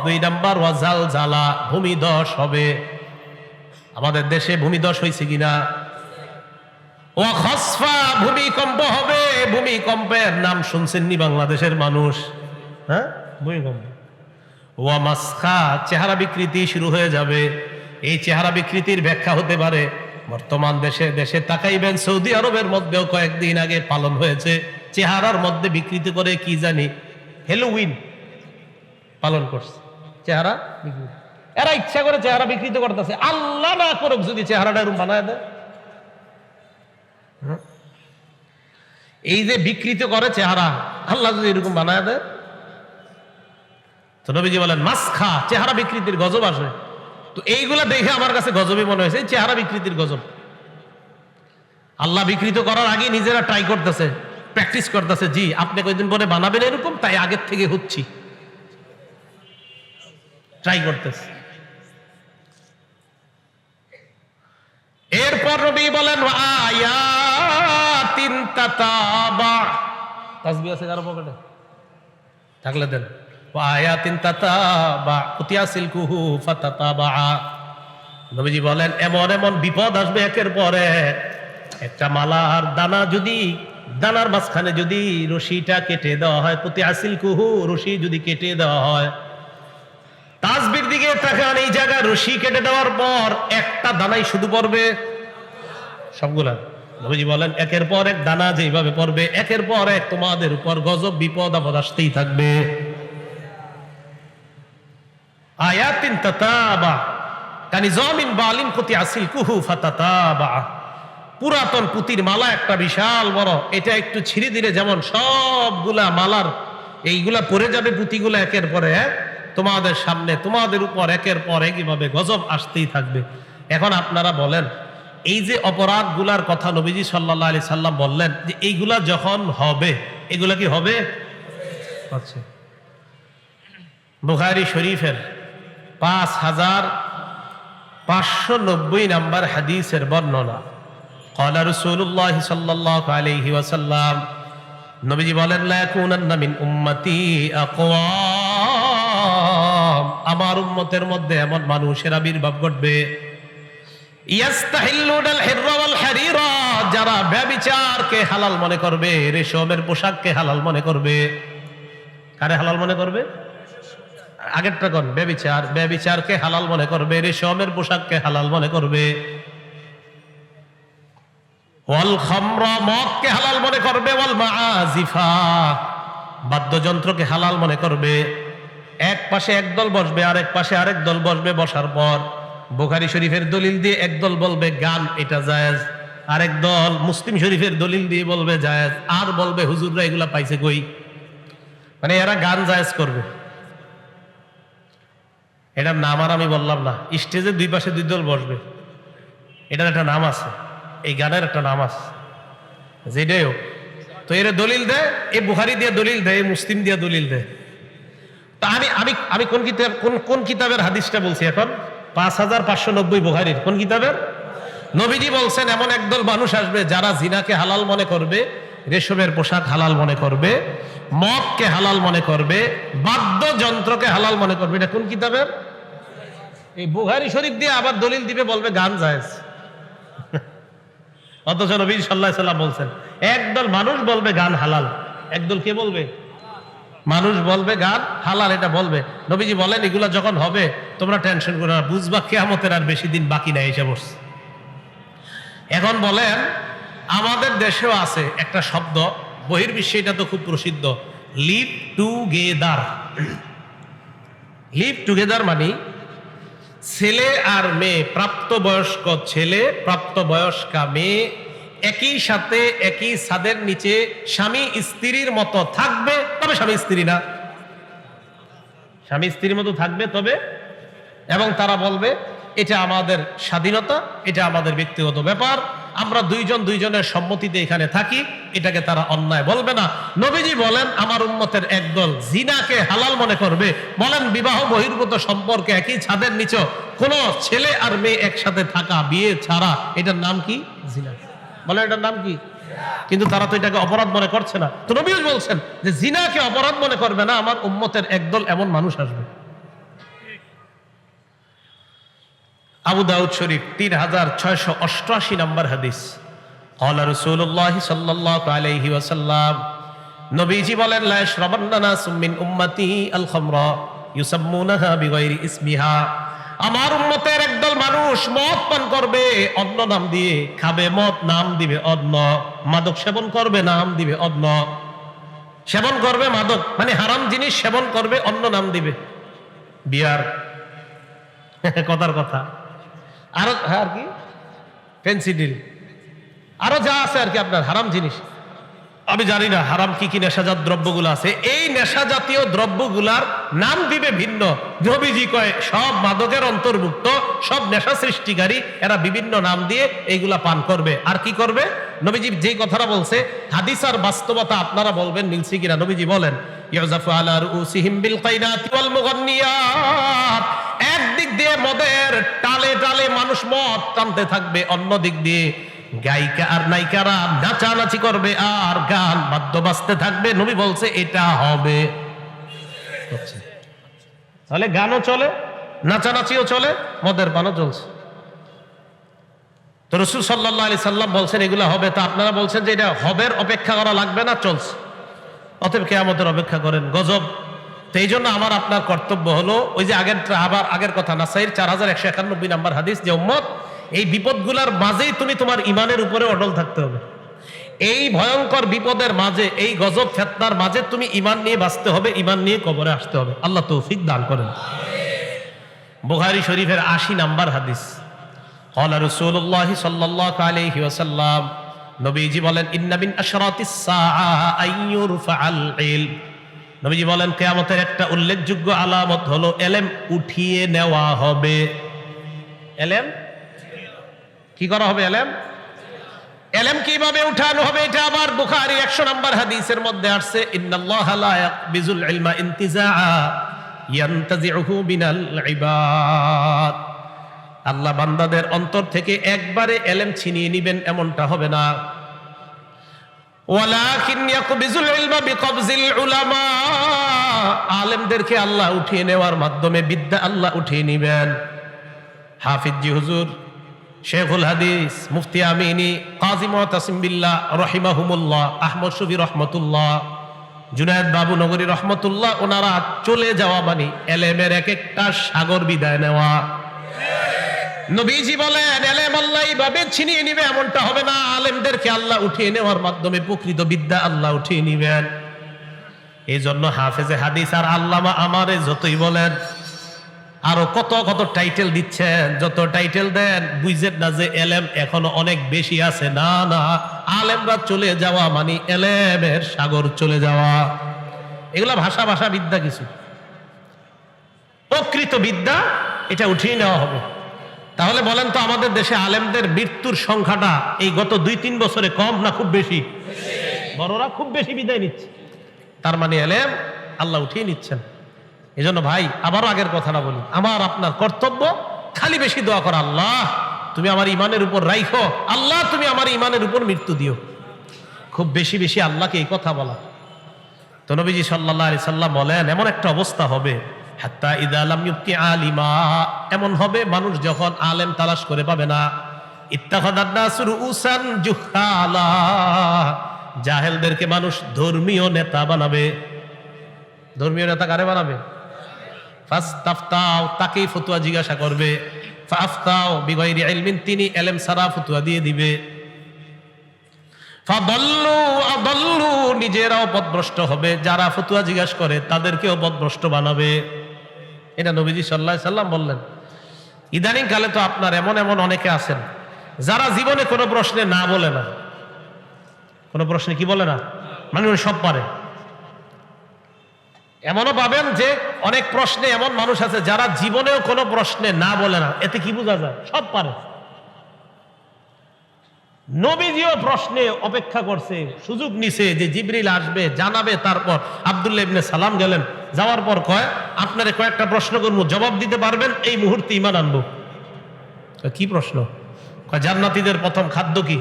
2 নাম্বার ওয়াজালজালা, ভূমিধস হবে। আমাদের দেশে ভূমিধস হয়েছে কিনা? ওয়া খাসফা, ভূমিকম্প হবে। ভূমিকম্পের নাম শুনছেননি বাংলাদেশের মানুষ? হ্যাঁ, ভূমিকম্প। ওয়া মাসখা, চেহারা বিকৃতি শুরু হয়ে যাবে। এই চেহারা বিকৃতির ব্যাখ্যা হতে পারে বর্তমান দেশে তাকাইবেন, সৌদি আরবের মধ্যেও কয়েকদিন আগে পালন হয়েছে, চেহারার মধ্যে বিকৃতি করে কি জানি হ্যালোউইন পালন করছে, চেহারা বিকৃতি। এরা ইচ্ছা করে চেহারা বিকৃত করতেছে, আল্লাহ না করুক যদি চেহারাটা এরকম বানায় দেয়। এই যে বিকৃত করে চেহারা, আল্লাহ যদি এরকম বানায় দেয়, তো নবীজি বলেন মাসখা, চেহারা বিকৃতির গজব আসে। তো এইগুলা দেখে আমার কাছে গজবই মনে হয়েছে, চেহারা বিকৃতির গজব। আল্লাহ বিকৃত করার আগে নিজেরা ট্রাই করতেছে, প্র্যাকটিস করতেছে। জি, আপনি কয়েকদিন পরে বানাবেন এরকম, তাই আগের থেকে হচ্ছি, ট্রাই করতেছে। এরপর নবী বলেন আয়াতিন তাতাবা, তাসবিহ আছে কারো পকেটে থাকলে দেন। আয়াতিন তাতাবা কুতিয়া সিলকুহু ফাতাতাবা, নবীজি বলেন এমন এমন বিপদ আসবে একের পর এক। একটা মালার দানা যদি, দানার মাঝখানে যদি রশিটা কেটে দেওয়া হয়, কুতিয়া সিলকুহু, রশি যদি কেটে দেওয়া হয়, তাসবির দিকে তাকান, এই জায়গায় রশি কেটে দেওয়ার পর একটা দানাই শুধু পড়বে, সবগুলা। নবীজি বলেন একের পর এক দানা যেভাবে পড়বে, একের পর এক তোমাদের উপর গজব বিপদ আপদ আসতেই থাকবে। তাতাবা কানিজামিন বালিন কুতি আসিল কুহু ফাতাতাবা। পুরাতন পুতির মালা একটা বিশাল বড়, এটা একটু ছিঁড়ে দিলে যেমন সবগুলা মালার এইগুলা পড়ে যাবে, পুঁতিগুলা একের পরে এক তোমাদের সামনে তোমাদের উপর একের পর একইভাবে গজব আসতেই থাকবে। এখন আপনারা বলেন, এই যে অপরাধগুলার কথা নবীজি সাল্লাল্লাহু আলাইহি সাল্লাম বললেন যে এইগুলা যখন হবে, এগুলা কি হবে? আচ্ছা, বুখারী শরীফের 5590 নম্বর হাদিসের বর্ণনা। قال رسول الله صلى الله عليه وسلم, নবীজি বলেন, লা ইয়াকুনান্না মিন উম্মতি আকওয়াম, আমার উম্মতের মধ্যে এমন মানুষের আবির্ভাব ঘটবে, ইয়াস্তাহিল্লুনাল হিররা ওয়াল হারিরা, যারা ব্যভিচারকে হালাল মনে করবে, রেশমের পোশাককে হালাল মনে করবে। কারে হালাল মনে করবে? আগেরটা কোন? ব্যভিচার। ব্যভিচারকে হালাল মনে করবে, রেশমের পোশাককে হালাল মনে করবে। ওয়াল খামরা, মদকে হালাল মনে করবে। ওয়াল মাআজিফা, বাদ্যযন্ত্রকে হালাল মনে করবে। এক পাশে একদল বসবে, আরেক পাশে আরেক দল বসবে। বসার পর বুখারী শরীফের দলিল দিয়ে একদল বলবে গান এটা জায়েজ, আরেক দল মুসলিম শরীফের দলিল দিয়ে বলবে জায়েজ, আর বলবে হুজুররা এগুলা পাইছে কই। মানে এরা গান জায়েজ করবে। এটার নাম আর আমি বললাম না। স্টেজে দুই পাশে দুই দল বসবে, এটার একটা নাম আছে, এই গানের একটা নাম আছে, যেটাই হোক। তো এরা দলিল দেয়, এই বুখারী দিয়ে দলিল দেয়, এই মুসলিম দিয়ে দলিল দেয়। তা আমি কোন কিতাবের হাদিসটা বলছি এখন? 5590 বুখারীর কোন কিতাবের? নবীজি বলছেন এমন একদল মানুষ আসবে যারা জিনাকে হালাল মনে করবে, রেশমের পোশাক হালাল মনে করবে, মদকে হালাল মনে করবে, বাদ্যযন্ত্রকে হালাল মনে করবে। এটা কোন কিতাবের? এই বুখারী শরীফ দিয়ে আবার দলিল দিবে, বলবে গান জায়েজ। অথচ নবী সাল্লাল্লাহু আলাইহি সাল্লাম বলছেন একদল মানুষ বলবে গান হালাল, একদল কে বলবে? মানুষ বলবে গান হালাল, এটা বলবে। নবীজি বলেন এগুলা যখন হবে তোমরা টেনশন করো না, বুঝবা কিয়ামতের আর বেশি দিন বাকি নাই, এসে বসছে। এখন বলেন, আমাদের দেশেও আছে একটা শব্দ, বহির্বিশ্বে এটা তো খুব প্রসিদ্ধ, লিভ টুগেদার। লিভ টুগেদার মানে ছেলে আর মেয়ে, প্রাপ্তবয়স্ক ছেলে প্রাপ্তবয়স্কা মেয়ে একই সাথে একই ছাদের নিচে স্বামী স্ত্রীর মতো থাকবে, তবে স্বামী স্ত্রী না, স্বামী স্ত্রীর মতো থাকবে তবে, এবং তারা বলবে এটা আমাদের স্বাধীনতা, এটা আমাদের ব্যক্তিগত ব্যাপার, আমরা দুইজন দুইজনের সম্মতিতে এখানে থাকি, এটাকে তারা অন্যায় বলবে না। নবীজি বলেন আমার উম্মতের একদল জিনাকে হালাল মনে করবে। বলেন বিবাহ বহির্ভূত সম্পর্কে একই ছাদের নিচে কোন ছেলে আর মেয়ে একসাথে থাকা, বিয়ে ছাড়া, এটার নাম কি? জিনা। বলেন এটার নাম কি? কিন্তু তারা তো এটাকে অপরাধ মনে করছে না। তো নবী বলছেন যে জিনাকে অপরাধ মনে করবে না, আমার উম্মতের একদল এমন মানুষ আসবে। আবু দাউদ শরীফ 3688 নম্বর হাদিস। ক্বালা রাসূলুল্লাহ সাল্লাল্লাহু আলাইহি ওয়াসাল্লাম, নবীজি বলেন লা ইয়াশরাবান্না নাসুম মিন উম্মতি আল খামরা ইউসাম্মুনাহা বিগাইরি ইসমিহা, আমার উম্মতের একদল মানুষ মদ পান করবে অন্য নাম দিয়ে, খাবে মদ নাম দিবে অন্য, মাদক সেবন করবে নাম দিবে অন্য, সেবন করবে মাদক মানে হারাম জিনিস সেবন করবে অন্য নাম দিবে, বিয়ার, কথার কথা, আরো আর কি পেন্সিডিল, আরো যা আছে আর কি আপনার হারাম জিনিস। আমি জানি না হারাম কি কি নেশাজাত দ্রব্যগুলো আছে, এই নেশা জাতীয় দ্রব্যগুলার নাম দিবে ভিন্ন। নবীজি কয় সব মাদকের অন্তর্ভুক্ত, সব নেশা সৃষ্টিকারী, এরা বিভিন্ন নাম দিয়ে এইগুলা পান করবে। আর কি করবে? নবীজি যেই কথাটা বলছে হাদিস আর বাস্তবতা আপনারা বলবেন মিলছে কিনা। নবীজি বলেন ইউযাফু আলা রুউসিহিম বিল কাইনাতি ওয়াল মুগান্নিয়াত, একদিক দিয়ে মদের টালে টালে মানুষ মদ টানতে থাকবে, অন্য দিক দিয়ে গায়িকা আর নায়িকারা নাচানাচি করবে আর গান বাদ্য বাজতে থাকবে। নবী বলছে এটা হবে। তাহলে গানও চলে, নাচানাচিও চলে, মদের পানও চলছে। তো রাসূল সাল্লাল্লাহু আলাইহি সাল্লাম বলছেন এগুলা হবে, তা আপনারা বলছেন যে এটা হবের অপেক্ষা করা লাগবে না, চলছে, অতএব কিয়ামতের অপেক্ষা করেন, গজব। তো এই জন্য আমার আপনার কর্তব্য হলো ওই যে আগের কথা, নাসাইর 4191 নম্বর হাদিস, যে উম্মত এই বিপদগুলার মাঝেই তুমি তোমার ইমানের উপরে অটল থাকতে হবে। এই ভয়ঙ্কর বিপদের মাঝে, এই গজব ফিতনার মাঝে তুমি ইমান নিয়ে বাঁচতে হবে, ইমান নিয়ে কবরে আসতে হবে। আল্লাহ তৌফিক দান করেন। বুখারী শরীফের ৮০ নম্বর হাদিস। ক্বালা রাসূলুল্লাহ সাল্লাল্লাহু আলাইহি ওয়াসাল্লাম, নবীজি বলেন, ইন্না মিন আশরাতিস সাআ আইয়ুরফাআল ইলম। নবীজি বলেন, কিয়ামতের একটা উল্লেখযোগ্য আলামত হলো ইলম উঠিয়ে নেওয়া হবে। ইলম কি করা হবে? ইলম কিভাবে উঠানো হবে? এটা আবার বুখারী ১০০ নম্বর হাদিসের মধ্যে আসছে, ইন্নাল্লাহা লা ইয়াকবিজুল ইলমা ইনতিজাআ ইয়ানতাজিউহু মিনাল ইবাদ। আল্লাহ বান্দাদের অন্তর থেকে একবারে ইলম ছিনিয়ে নেবেন এমনটা হবে না। ওয়ালাকিন ইয়াকবিজুল ইলমা বিকবজিল উলামা। আলেমদেরকে আল্লাহ উঠিয়ে নেওয়ার মাধ্যমে বিদ্যা আল্লাহ উঠিয়ে নেবেন। হাফিজ জি হুজুর, শেখুল হাদিস, মুফতি আমিনী, কাজী মুতাসিম বিল্লাহ রহিমাহুমুল্লাহ, আহমদ শফি রহমতুল্লাহ, জুনায়েদ বাবু নগরী রহমতুল্লাহ, ওনারা চলে যাওয়া মানে এলেমের এক একটা সাগর বিদায় নেওয়া। নবীজি বলেন, এলেম আল্লাহ এইভাবে ছিনিয়ে নিবে এমনটা হবে না। আলেমদেরকে আল্লাহ উঠিয়ে নেওয়ার মাধ্যমে প্রকৃত বিদ্যা আল্লাহ উঠিয়ে নিবেন। এই জন্য হাফেজে হাদিস আর আল্লামা আমারে যতই বলেন, আরো কত কত টাইটেল দিচ্ছেন, যত টাইটেল দেন, বুঝেন না যে এলেম এখনো অনেক বেশি আছে। না না, আলেমরা চলে যাওয়া মানে এলেমের সাগর চলে যাওয়া। এগুলা ভাষা ভাষা বিদ্যা কিছু, প্রকৃত বিদ্যা এটা উঠিয়ে নেওয়া হবে। তাহলে বলেন তো, আমাদের দেশে আলেমদের মৃত্যুর সংখ্যাটা এই গত ২-৩ বছরে কম না খুব বেশি? বড়রা খুব বেশি বিদায় নিচ্ছে, তার মানে এলেম আল্লাহ উঠিয়ে নিচ্ছেন। এই জন্য ভাই, আবারও আগের কথাটা বলি, আমার আপনার কর্তব্য খালি বেশি দোয়া করা, আল্লাহ তুমি আমার ইমানের উপর রাইখো, আল্লাহ তুমি আমার ইমানের উপর মৃত্যু দিও। খুব বেশি বেশি আল্লাহকে এই কথা বলা। তো নবীজি সাল্লাল্লাহু আলাইহি সাল্লাম বলেন, এমন একটা অবস্থা হবে, হাত্তা ইযা লাম ইউবকি আলিমা, এমন হবে মানুষ যখন আলেম তালাশ করে পাবে না, ইত্তাখাযান নাসু রুউসান জুহালা, জাহেলদেরকে মানুষ ধর্মীয় নেতা বানাবে। ধর্মীয় নেতা কারে বানাবে? ফাস্তাফতাও, তাকেই ফতোয়া জিজ্ঞাসা করবে। ফাফতাও বিগাইরি ইলমিন, তিনি ইলম ছাড়া ফতোয়া দিয়ে দিবে। ফাদাল্লু আদাল্লু, নিজেরাও পথভ্রষ্ট হবে, যারা ফতোয়া জিজ্ঞাসা করে তাদেরকেও পথভ্রষ্ট বানাবে। এটা নবীজি সাল্লাল্লাহু আলাইহি সাল্লাম বললেন। ইদানিং কালে তো আপনার এমন এমন অনেকে আছেন যারা জীবনে কোনো প্রশ্নে না বলে না। কোনো প্রশ্নে কি বলে না? মানে সব পারে। এমনও পাবেন যে অনেক প্রশ্নে এমন মানুষ আছে যারা জীবনেও কোনো প্রশ্নে না বলে না। এতে কি বোঝা যায়? সব পারে। নবীজিও প্রশ্নে অপেক্ষা করছে, সুযোগ নিছে যে জিবরিল আসবে, জানাবে। তারপর আব্দুল্লাহ ইবনে সালাম গেলেন, যাওয়ার পর কয়, আপনারে কয়েকটা প্রশ্ন করবো, জবাব দিতে পারবেন, এই মুহূর্তে ঈমান আনবো। কি প্রশ্ন? কয় জান্নাতীদের প্রথম খাদ্য কি?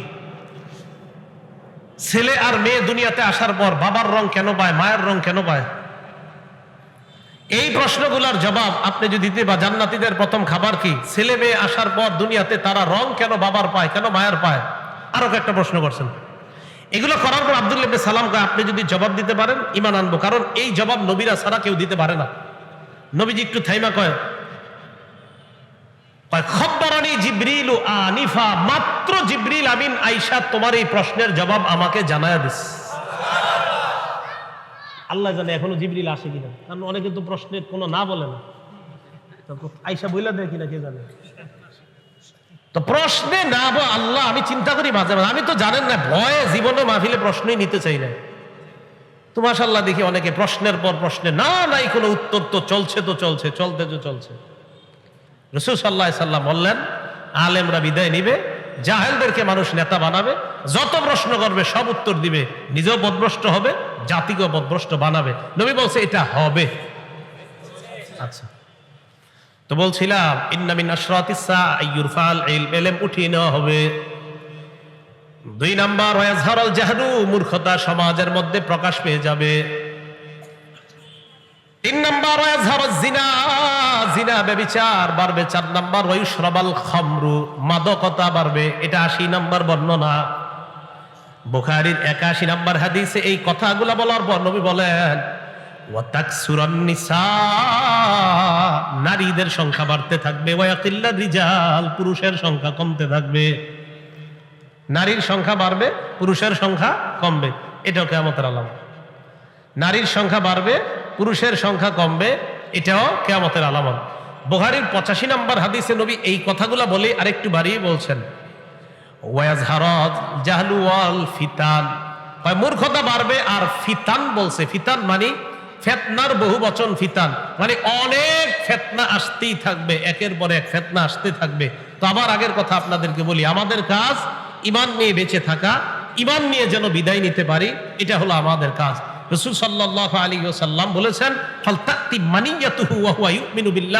ছেলে আর মেয়ে দুনিয়াতে আসার পর বাবার রং কেন পায়, মায়ের রং কেন পায়? এই প্রশ্নগুলোর জবাব আপনি যদি দিতে, বা জান্নাতীদের প্রথম খাবার কি, ছেলে মেয়ে আসার পর দুনিয়াতে তারা রং কেন বাবার পায়, কেন মায়ের পায়, আরো একটা প্রশ্ন করছেন। এগুলো করার পর আব্দুল্লাহ ইবনে সালাম কয়, আপনি যদি জবাব দিতে পারেন ঈমান আনবো, কারণ এই জবাব নবীরা ছাড়া কেউ দিতে পারে না। নবীজি একটু থাইমা কয়, খব্বরানি জিবরিলু আনিফা, মাত্র জিবরিল আমিন আয়েশা তোমার এই প্রশ্নের জবাব আমাকে জানায়া দিস। আল্লাহ জানে এখনো জিবরিল আসে কিনা, কারণ অনেকে তো প্রশ্নের কোনো না বলে না। আয়েশা বইলা দেয় কিনা কে জানে। তো প্রশ্নে না আল্লাহ, আমি চিন্তা করি মাঝে মাঝে, আমি তো জানেন না ভয়ে জীবনে মাহফিলে প্রশ্নই নিতে চাই না। তো মাশাআল্লাহ দেখি অনেকে প্রশ্নের পর প্রশ্নে না, নাই কোনো উত্তর, তো চলছে তো চলছে, চলতে তো চলছে। রাসূল সাল্লাল্লাহু আলাইহি সাল্লাম বললেন, আলেমরা বিদায় নিবে, জাহেলদেরকে মানুষ নেতা বানাবে, যত প্রশ্ন করবে সব উত্তর দিবে, নিজেও পথভ্রষ্ট হবে, জাতিকেও পথভ্রষ্ট বানাবে। নবী বলছে এটা হবে। আচ্ছা, তো বলছিলাম, ইন্না মিন আশরাতিস সাআ আইয়ুরফাল ইলম, ইলম উঠিয়ে নেওয়া হবে। ২ নাম্বার, ওয়াজহারুল জাহলু, মূর্খতা সমাজের মধ্যে প্রকাশ পেয়ে যাবে। ৩ নাম্বার, ওয়াজহারুজ জিনা, জিনা ব্যভিচার বাড়বে। ৪ নাম্বার, ওয়ায়ুশরাবাল খামরু, মাদকতা বাড়বে। এটা ৮০ নাম্বার বর্ণনা। বুখারীর ৮১ নাম্বার হাদিসে এই কথাগুলো বলার পর নবী বলেন, ওয়াতাকসুরান নিসা, নারীদের সংখ্যা বাড়তে থাকবে। ওয়ায়াকিল্লার রিজাল, পুরুষের সংখ্যা কমতে থাকবে। নারীর সংখ্যা বাড়বে, পুরুষের সংখ্যা কমবে। এটাও কিয়ামতের আলামত। নারীর সংখ্যা বাড়বে, পুরুষের সংখ্যা কমবে, এটাও কিয়ামতের আলামত। বুখারীর 85 নম্বর হাদিসে নবী এই কথাগুলো বলে আরেকটু বাড়িয়ে বলছেন, ওয়াজহারাত জাহলু ওয়াল ফিতান, মূর্খতা বাড়বে আর ফিতান বলছে। ফিতান মানে ফিতনার বহু বচন, ফিতান মানে অনেক ফিতনা আসতেই থাকবে, একের পর এক ফিতনা আসতে থাকবে। তো আবার আগের কথা আপনাদেরকে বলি, আমাদের কাজ ঈমান নিয়ে বেঁচে থাকা, ঈমান নিয়ে যেন বিদায় নিতে পারি, এটা হলো আমাদের কাজ। রাসূল সাল্লাল্লাহু আলাইহি ওয়াসাল্লাম বলেছেন, ফালতাতি মানিয়াতুহু ওয়া হুয়া ইউমিনু বিল্লাহ